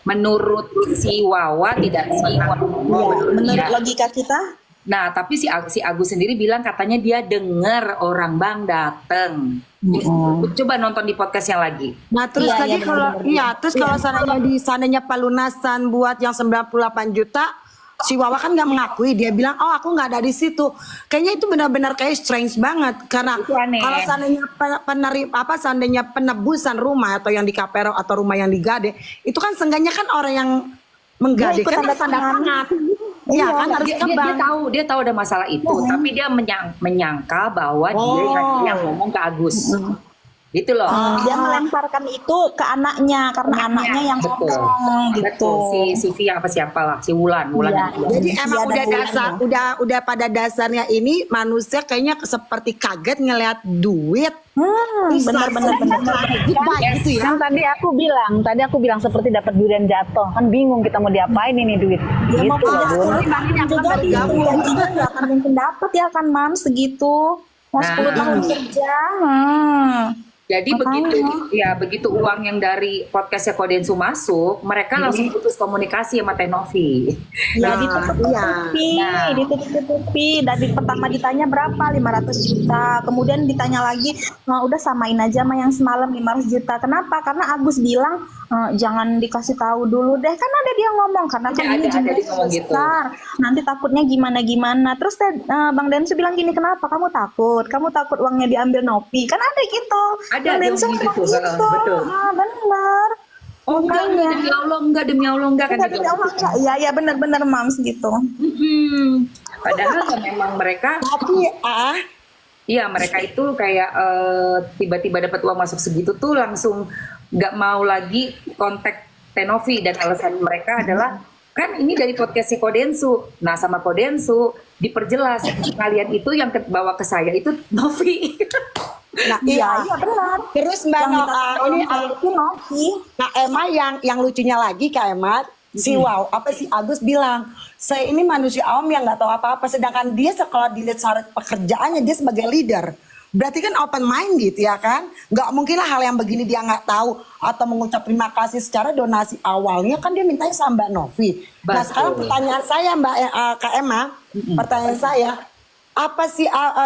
menurut si Wawa tidak sih. Menurut logika kita. Nah, tapi si Agus sendiri bilang katanya dia dengar orang Bang dateng. Coba nonton di podcast yang lagi. Nah, terus tadi kalau kalau seandainya pelunasan buat yang 98 juta, si Wawa kan nggak mengakui, dia bilang, "Oh, aku nggak ada di situ." Kayaknya itu benar-benar kayak strange banget karena kalau seandainya penebusan rumah atau yang di Kapero atau rumah yang digade, itu kan seenggaknya kan orang yang menggade kan tanda tangan. Iya kan harus dia tahu ada masalah itu, tapi dia menyangka bahwa dia yang ngomong ke Agus. Gitu loh. Dia melemparkan itu ke anaknya karena anaknya yang ngomong gitu. Si Via apa siapalah, si Wulan. Jadi emang udah pada dasarnya ini manusia kayaknya seperti kaget ngelihat duit. Benar-benar gitu ya. Kan tadi aku bilang seperti dapat durian jatuh. Kan bingung kita mau diapain ini duit. Ya mau Gitu loh, Bun. juga janjinya nggak akan mungkin dapat ya kan Mam segitu. Mau 10 tahun kerja. Jadi begitu uang yang dari podcastnya Kodensu masuk, mereka langsung putus komunikasi sama Teh Novi. Ya ditutupi. Dari pertama ditanya berapa 500 juta, kemudian ditanya lagi, udah samain aja sama yang semalam 500 juta. Kenapa? Karena Agus bilang jangan dikasih tahu dulu deh, kan ada dia ngomong karena kan ini jumlahnya besar. Nanti takutnya gimana. Terus Bang Densu bilang gini, kenapa kamu takut? Kamu takut uangnya diambil Novi? Kan ada gitu. Ada Densu gitu. Betul. Benar. Oh enggak, demi Allah enggak kan demi Allah enggak. Iya benar-benar Mams gitu. Padahal kan memang mereka mereka itu kayak tiba-tiba dapat uang masuk segitu tuh langsung nggak mau lagi kontak Tenovi, dan alasan mereka adalah kan ini dari podcastnya Kodensu. Nah sama Kodensu diperjelas kalian itu yang bawa ke saya itu Novi. Nah, iya benar. Terus Mbak Novi. Nah, Emma yang lucunya lagi Kak Emma, si Agus bilang, saya ini manusia awam yang nggak tahu apa-apa, sedangkan dia sekolah dilihat syarat pekerjaannya dia sebagai leader. Berarti kan open mind gitu ya kan? Nggak mungkin lah hal yang begini dia nggak tahu atau mengucap terima kasih secara donasi awalnya kan dia mintanya sama Mbak Novi. Nah sekarang pertanyaan saya Kak Emma, pertanyaan saya, apa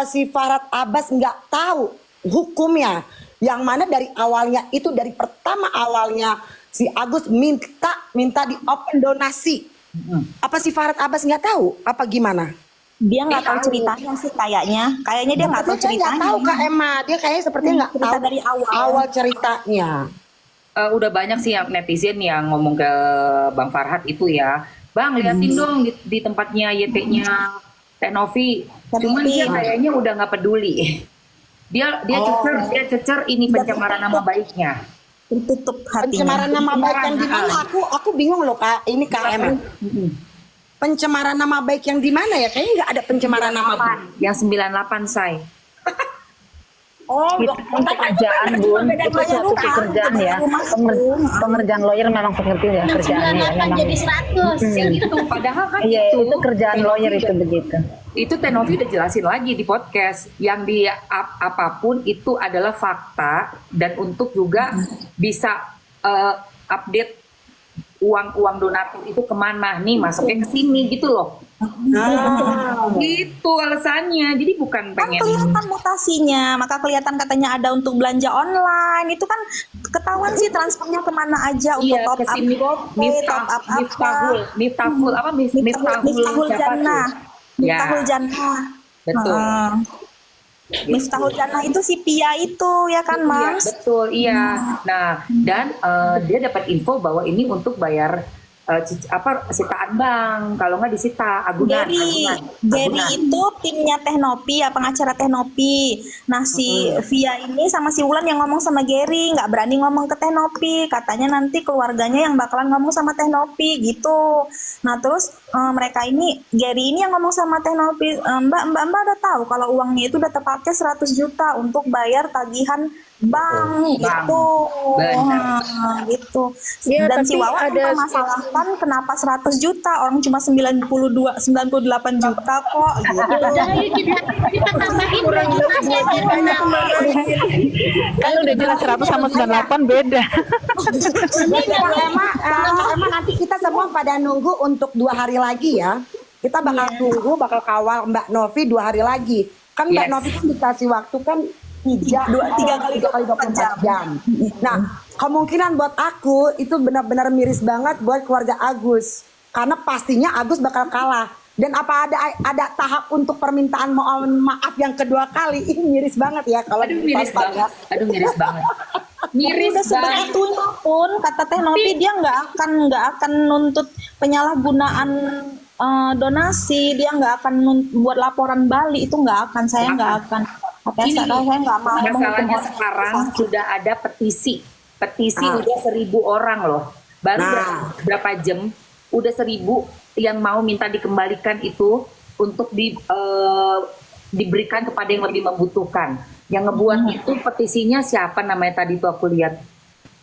si Farhad Abbas nggak tahu hukumnya yang mana dari awalnya itu dari pertama awalnya si Agus minta di open donasi. Apa si Farhad Abbas nggak tahu apa gimana? Dia nggak tahu ceritanya sih kayaknya dia nggak tahu ceritanya. Nggak tahu Kak Emma, dia kayaknya sepertinya nggak tahu dari awal ceritanya. Udah banyak sih yang netizen yang ngomong ke Bang Farhad itu ya, Bang liatin dong di tempatnya YT-nya Teh Novi. Cuman dia kayaknya udah nggak peduli. Dia cecer ini pencemaran nama baiknya. Ditutup hatinya. Pencemaran nama baik yang di mana? Aku bingung loh Kak. Ini Kak Emma. Pencemaran nama baik yang di mana ya? Kayaknya nggak ada pencemaran nama baik. Yang 98 say. Itu pekerjaan Bun, itu suatu pekerjaan ya. Pengerjaan lawyer memang seperti ya kerjaannya ya. Memang. Jadi 100 gitu. Padahal kan itu kerjaan lawyer itu begitu. Itu Teh Novi udah jelasin lagi di podcast yang dia apapun itu adalah fakta, dan untuk juga bisa update uang donatur itu kemana nih, masuknya ke sini gitu loh. Itu alasannya. Jadi bukan pengen. Kelihatan mutasinya, maka kelihatan katanya ada untuk belanja online. Itu kan ketahuan sih transfernya kemana aja untuk top up Miftahul. Miftahul Jannah. Miftahul Jannah. Ya. Betul. Betul. Miftahul Jannah itu si Pia itu ya kan, Iya, Mas? betul, iya. Nah, dan dia dapat info bahwa ini untuk bayar sitaan bank. Kalau nggak disita agunan. Gary itu timnya Teh Nopi ya, pengacara Teh Nopi. Nah si Via ini sama si Wulan yang ngomong sama Gary, nggak berani ngomong ke Teh Nopi. Katanya nanti keluarganya yang bakalan ngomong sama Teh Nopi gitu. Nah terus mereka ini, Gary ini yang ngomong sama Teh Nopi, Mbak udah tahu kalau uangnya itu udah terpakai 100 juta untuk bayar tagihan bank gitu. Benar. Nah, gitu. Ya, Dan tapi si Wawa ada masalahkan kenapa 100 juta, orang cuma 98 juta kok gitu. Jadi kita tambahin 2 juta biar kena. Kan udah jelas 100 sama 98 beda. Emang nanti kita semua pada nunggu untuk 2 hari lagi ya. Kita bakal tunggu, bakal kawal Mbak Novi 2 hari lagi. Kan Mbak Novi kan dikasih waktu kan 3 kali 24 jam. Nah, kemungkinan buat aku itu benar-benar miris banget buat keluarga Agus. Karena pastinya Agus bakal kalah. Dan apa ada tahap untuk permintaan maaf yang kedua kali? Ini miris banget ya kalau Aduh, miris banget. Aduh, miris banget. Miris Udah sebegitunya pun kata Teh Nopi dia nggak akan nuntut penyalahgunaan donasi, dia nggak akan buat laporan Bali, itu nggak akan, saya nggak akan. Saya nggak mau Masalahnya sekarang sudah ada petisi udah 1.000 orang loh. Baru berapa jam udah 1.000 yang mau minta dikembalikan itu untuk diberikan kepada yang lebih membutuhkan. Yang ngebuat itu petisinya siapa namanya tadi tuh aku lihat,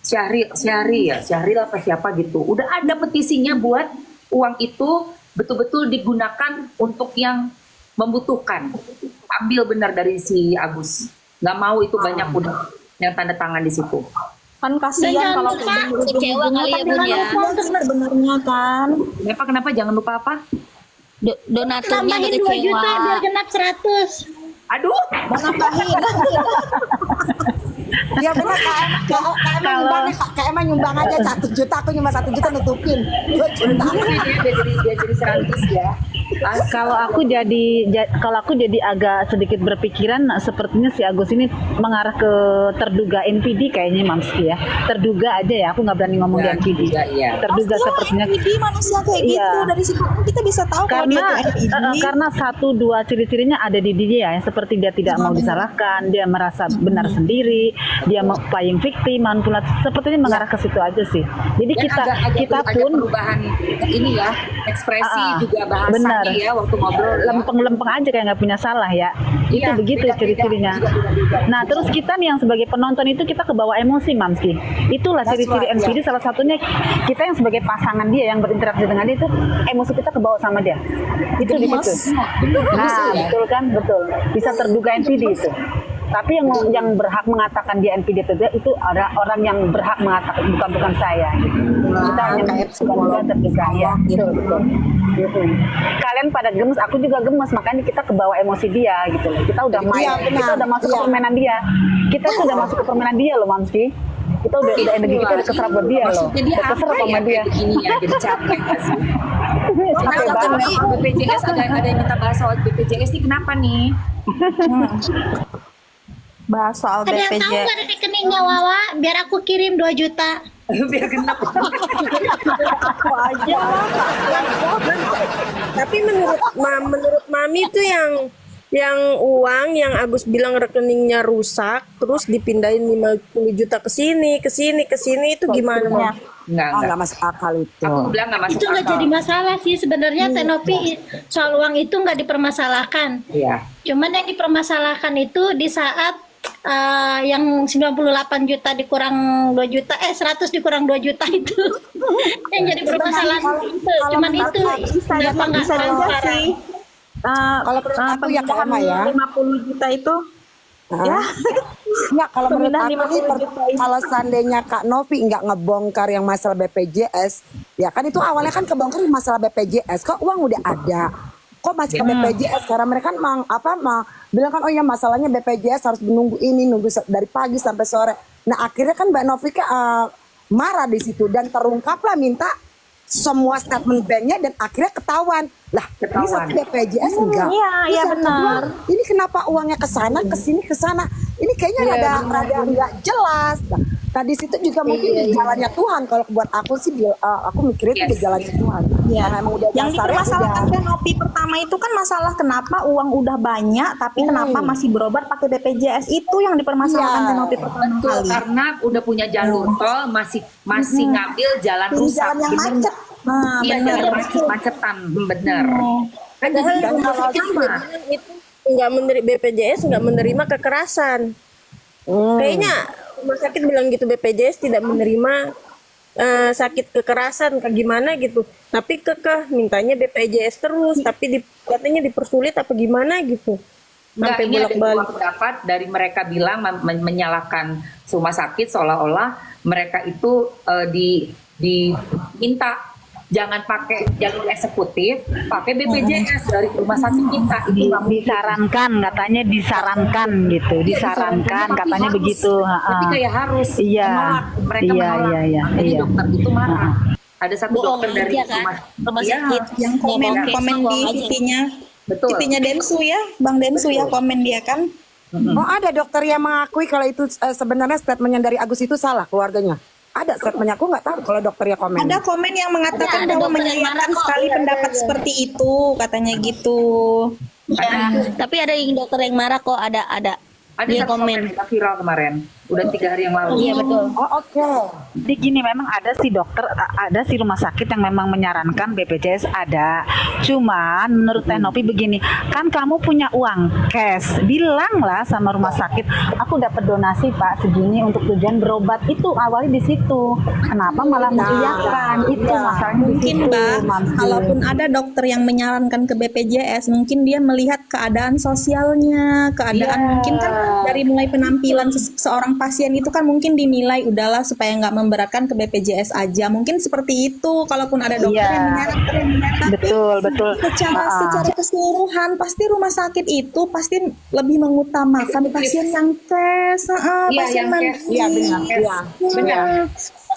Syahril apa siapa gitu. Udah ada petisinya buat uang itu betul-betul digunakan untuk yang membutuhkan. Ambil benar dari si Agus. Nggak mau itu banyak udah yang tanda tangan di situ. Kan kasihan kalau kecewa kali ya Bun ya. Benar-benarnya kan. Kenapa jangan lupa apa? Donaturnya Tambahin udah 2 juta kecewa. biar genap 100. Aduh, Ya benar Kak Emma nyumbang aja 1 juta, aku cuma 1 juta nutupin 2 juta. dia jadi 100 ya. Kalau aku jadi agak sedikit berpikiran, sepertinya si Agus ini mengarah ke terduga NPD kayaknya, Mamski ya. Terduga aja ya, aku nggak berani ngomong di NPD. Terduga sepertinya. NPD manusia kayak gitu, dari situ kita bisa tahu kalau dia Karena itu NPD. karena 1-2 ciri-cirinya ada di dia ya, seperti dia tidak mau disalahkan, dia merasa benar sendiri, dia mau playing victim, manipulatif, sepertinya mengarah ke situ aja sih. Jadi kita pun perubahan ini ya, ekspresi juga bahasanya benar. ya waktu ngobrol. Lempeng-lempeng aja kayak nggak punya salah ya. Itu begitu ciri-cirinya. Nah, terus kita nih yang sebagai penonton itu kita kebawa emosi, Mamski. Itulah ciri-ciri NPD, salah satunya kita yang sebagai pasangan dia yang berinteraksi dengan dia itu emosi kita kebawa sama dia. Itu di situ. Nah, betul kan? Betul. Bisa terduga NPD itu. Tapi yang berhak mengatakan dia NPD itu ada orang yang berhak mengatakan, bukan saya. Kita hanya terduga ya. Betul. Kalian pada gemes, aku juga gemes, makanya kita kebawa emosi dia gitu loh. Kita udah main, kita udah masuk ke permainan dia. Kita tuh udah masuk ke permainan dia loh, Mamski. Kita udah energi kita udah keserap buat dia loh. Maksudnya dia Udah keserap apa sama ya dia. kayak begini ya, jadi capek gak sih? Capek banget. BPJS ada yang minta bahas soal BPJS ini kenapa nih? Bahas soal Ada yang tahu BPJS. nggak rekeningnya Wawa? Biar aku kirim 2 juta. Biar genap. Aku aja. Tapi menurut Mami tuh yang uang yang Agus bilang rekeningnya rusak terus dipindahin 50 juta ke sini itu gimana, Mam? Enggak. Masuk akal itu. Aku bilang nggak masuk Itu nggak akal. jadi masalah sih sebenarnya. Tenopi soal uang itu nggak dipermasalahkan. Iya. Cuman yang dipermasalahkan itu di saat yang 98 juta dikurang 2 juta, 100 dikurang 2 juta itu yang jadi permasalahan itu. Cuman itu kenapa nggak Bisa aja transparan? sih. Kalau menurut aku ya Kak Emma ya. 50 juta itu ya. Ya kalau menurut Pemindahan aku nih 50 juta ini. kalau seandainya Kak Novi nggak ngebongkar yang masalah BPJS, ya kan itu awalnya kan kebongkar masalah BPJS, kok uang udah ada, kok masih ke BPJS karena mereka kan bilang kan oh ya masalahnya BPJS harus menunggu dari pagi sampai sore. Nah akhirnya kan Mbak Novi marah di situ dan terungkaplah minta semua statement banknya dan akhirnya ketahuan. Lah, ini satu BPJS enggak. iya, Terus iya yang kedua, benar. ini kenapa uangnya ke sana, ke sini, ke sana? Ini kayaknya rada nggak jelas. Nah, tadi situ juga mungkin di jalannya Tuhan. Kalau buat aku sih, aku mikirnya itu di jalannya Tuhan. Iya. Karena emang udah Yang dasarnya dipermasalahkan udah- Tenopi pertama itu kan masalah kenapa uang udah banyak tapi kenapa masih berobat pakai BPJS, itu yang dipermasalahkan Iya. Tenopi pertama Betul, kali. karena udah punya jalur tol, masih ngambil jalan Pilih rusak. jalan yang Bener macet. nggak? Nah, Iya, benar. jalan macetan, bener. Kan jadi Padahal rumah rumah sakit sakit sama. bilang itu nggak menerima BPJS nggak menerima kekerasan. Kayaknya rumah sakit bilang gitu BPJS tidak menerima sakit kekerasan kayak gimana gitu. Tapi kekeh mintanya BPJS terus, tapi katanya dipersulit apa gimana gitu. Enggak, Sampai ini ada dua bolak-balik. pendapat dari mereka bilang menyalahkan rumah sakit seolah-olah mereka itu diminta jangan pakai jalur eksekutif, pakai BPJS dari rumah sakit kita. Itu nggak mungkin. Disarankan, katanya disarankan gitu, disarankan Tapi katanya harus. begitu. Tapi kayak harus Iya. menolak. Mereka Iya, menolak. iya, iya, Jadi iya. dokter itu marah. Ada satu Bohong dokter dari aja kan, rumah Iya, sakit. Yang komen Bohong, komen di bohong aja. VP-nya. betul. VP-nya Densu ya, Bang Densu ya komen dia kan. Oh, ada dokter yang mengakui kalau itu sebenarnya statementnya dari Agus itu salah keluarganya. Ada statementnya, aku nggak tahu kalau dokternya komen. Ada komen yang mengatakan Ada bahwa dokter yang menyayangkan marah kok. sekali pendapat seperti itu, katanya gitu. Ya, tapi ada yang dokter yang marah kok, ada Ada dia satu komen komen. yang viral kemarin, udah 3 hari yang lalu. Iya betul. Oh, oke. Jadi gini, memang ada sih dokter, ada sih rumah sakit yang memang menyarankan BPJS ada. Cuman menurut Tenopi begini, kan kamu punya uang cash, bilanglah sama rumah sakit, aku dapat donasi Pak segini untuk tujuan berobat. Itu awalnya di situ. Kenapa malah mengiyakan? Itu masalahnya di Mungkin situ. Mbak, Mamsi. kalaupun ada dokter yang menyarankan ke BPJS, mungkin dia melihat keadaan sosialnya, keadaan mungkin kan dari mulai penampilan seorang pasien itu kan mungkin dinilai udahlah supaya nggak memberatkan ke BPJS aja. Mungkin seperti itu. Kalaupun ada dokter Iya. yang menyarankan, tapi Betul, betul. secara keseluruhan pasti rumah sakit itu pasti lebih mengutamakan pasien yang cash, Iya, pasien yang cash. Iya, benar. Iya. Benar.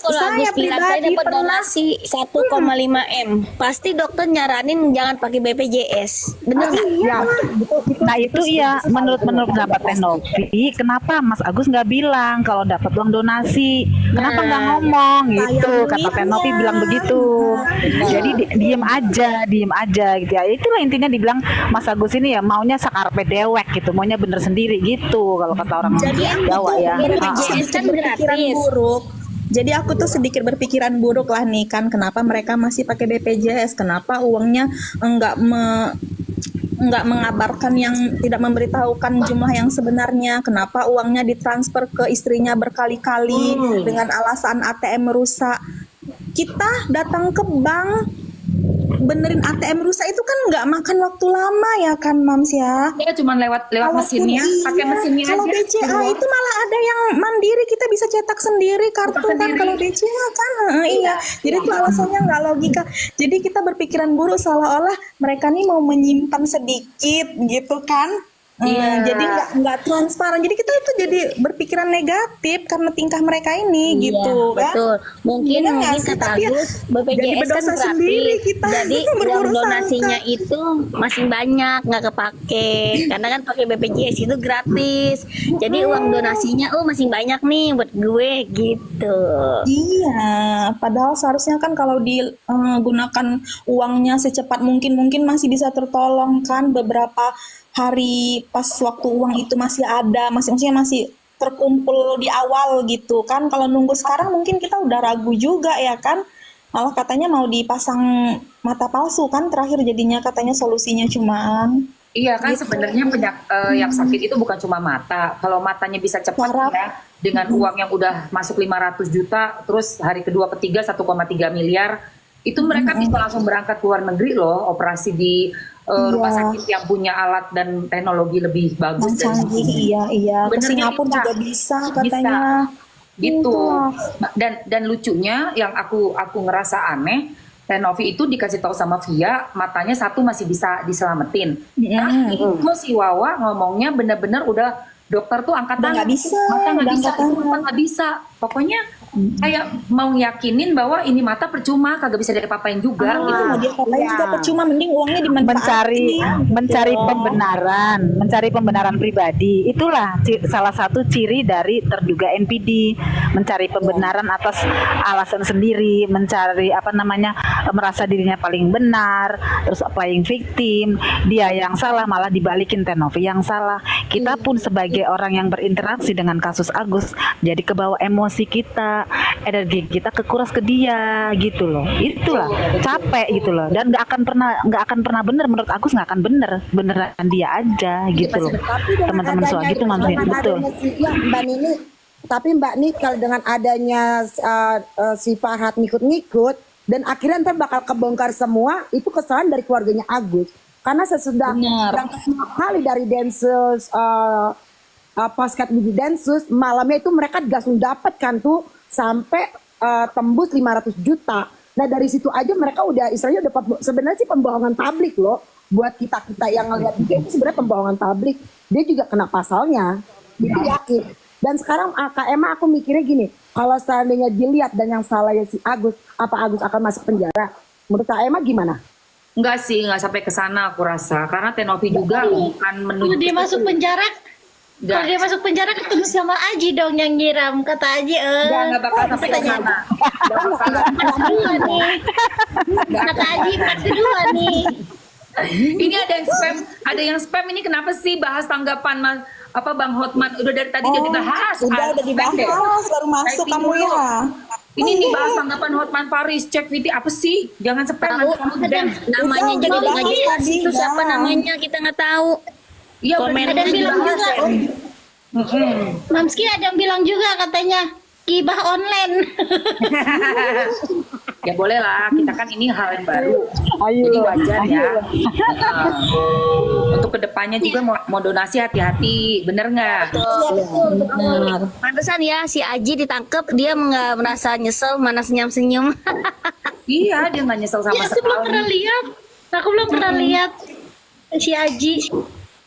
Kalau Saya Agus bilang saya pribadi dapat pernah- donasi 1,5 M, pasti dokter nyaranin jangan pakai BPJS. Bener nggak? Ya, nah itu iya menurut pendapat Tenopi, kenapa Mas Agus nggak bilang kalau dapat uang donasi, kenapa nggak ngomong gitu, kata Tenopi bilang begitu. Jadi diem aja gitu ya. Itulah intinya dibilang Mas Agus ini ya maunya sakarpe dewek gitu, maunya bener sendiri gitu kalau kata orang Jawa ya. BPJS kan gratis. Buruk. Jadi aku tuh sedikit berpikiran buruk lah nih kan, kenapa mereka masih pakai BPJS, kenapa uangnya enggak mengabarkan, yang tidak memberitahukan jumlah yang sebenarnya, kenapa uangnya ditransfer ke istrinya berkali-kali dengan alasan ATM rusak. Kita datang ke bank benerin ATM rusak itu kan nggak makan waktu lama ya kan Mams ya. Dia cuma lewat Kalaupun mesinnya, pakai iya, mesinnya kalau aja. BCA itu malah ada yang mandiri, kita bisa cetak sendiri kartu Cetak kan. sendiri. Kalau BCA kan iya. Jadi itu alasannya nggak logika. Jadi kita berpikiran buruk seolah-olah mereka nih mau menyimpan sedikit gitu kan. Iya. Jadi nggak transparan. Jadi kita itu jadi berpikiran negatif karena tingkah mereka ini Iya, gitu kan. betul. Mungkin Iya nggak mungkin sih? kata Tapi ya, Agus jadi BPJS kan berdosa sendiri gratis. kita. Jadi uang Berburuk donasinya sangka. itu masih banyak nggak kepake. Karena kan pakai BPJS itu gratis. Jadi uang donasinya masih banyak nih buat gue gitu. Iya, padahal seharusnya kan kalau digunakan uangnya secepat mungkin masih bisa tertolong kan, beberapa hari pas waktu uang itu masih ada, maksudnya masih terkumpul di awal gitu kan. Kalau nunggu sekarang mungkin kita udah ragu juga ya kan. Malah katanya mau dipasang mata palsu kan terakhir jadinya, katanya solusinya cuman. Iya kan sebenarnya yang sakit itu bukan cuma mata. Kalau matanya bisa cepat Saraf. ya, dengan uang yang udah masuk 500 juta, terus hari kedua ketiga 1,3 miliar, itu mereka bisa langsung berangkat ke luar negeri loh, operasi di rumah sakit yang punya alat dan teknologi lebih bagus Yang canggih, iya. Ke Benernya Singapura bisa. juga bisa katanya. gitu. Iya. Dan lucunya yang aku ngerasa aneh, Tenovi itu dikasih tahu sama Via matanya satu masih bisa diselamatin. Nah, itu si Wawa ngomongnya bener-bener udah dokter tuh angkat Udah tangan. nggak bisa, Mata nggak udah bisa, angkat tangan. mata nggak bisa. Pokoknya kayak mau yakinin bahwa ini mata percuma, kagak bisa diapa-apain juga. Itu gitu. mau dia ngapain juga percuma, mending uangnya mencari pembenaran pribadi. Itulah salah satu ciri dari terduga NPD, mencari pembenaran atas alasan sendiri, mencari merasa dirinya paling benar, terus playing victim, dia yang salah malah dibalikin Tenovi yang salah. Kita pun sebagai orang yang berinteraksi dengan kasus Agus jadi kebawa emosi kita, energi kita kekuras ke dia gitu loh. Itulah capek gitu loh, dan nggak akan pernah bener, menurut Agus nggak akan beneran dia aja gitu loh. Teman-teman soal gitu maksudnya betul. Ya, Mbak Nini, tapi Mbak Nini kalau dengan adanya si Farhad ngikut-ngikut dan akhirnya ntar bakal kebongkar semua, itu kesalahan dari keluarganya Agus. Karena sesudah yang pertama kali dari Densus Paskat Budi Densus, malamnya itu mereka langsung dapat kan tuh sampai tembus 500 juta. Nah dari situ aja mereka udah istilahnya udah sebenarnya sih pembohongan publik loh. Buat kita yang ngelihat itu sebenarnya pembohongan publik. Dia juga kena pasalnya, itu yakin. Dan sekarang Kak Emma aku mikirnya gini, kalau seandainya dilihat dan yang salah ya si Agus, apa Agus akan masuk penjara? Menurut Kak Emma gimana? Enggak sih, enggak sampai ke sana aku rasa. Karena Tenovi juga bukan menuju. Kalau dia masuk penjara, kalau dia masuk penjara ketemu sama Aji dong yang nyiram, kata Aji. Enggak bakal sampai ke sana. Kedua nih, kata Aji part kedua nih. Ini ada yang spam ini kenapa sih bahas tanggapan Bang Hotman udah dari tadi udah dibahas. Udah dibahas, baru masuk kamu ya. Ini nih bahas tanggapan Hotman Paris, cek Viti apa sih? Jangan spam nanti kamu dan Namanya jadi nggak jelas itu siapa namanya, kita nggak tahu. iya Komen Ada yang bilang juga, Mamski ada yang bilang juga katanya gibah online. Ya boleh lah, kita kan ini hal yang baru, jadi wajar ya. Untuk kedepannya juga mau donasi hati-hati, bener nggak? Benar. Pantesan ya si Aji ditangkep, dia nggak merasa nyesel, mana senyum-senyum. Iya, dia nggak nyesel sama Ya, aku belum pernah sekali. lihat. Aku belum pernah lihat si Aji.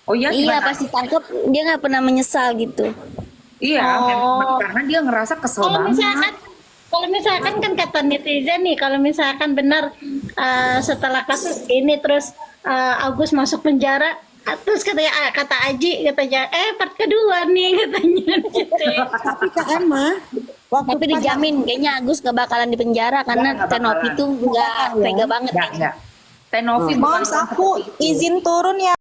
Oh iya, Iya gimana? pas ditangkep dia nggak pernah menyesal gitu. Iya, karena dia ngerasa kesel banget. Kalau misalkan kan kata netizen nih, kalau misalkan benar setelah kasus ini terus Agus masuk penjara, terus kata Aji katanya part kedua nih katanya. Tapi Kak Emma, Tapi dijamin kayaknya Agus gak bakalan di penjara karena Nggak Tenovi bakalan. tuh nggak tega banget. Enggak. Tenovi Moms, aku izin turun ya.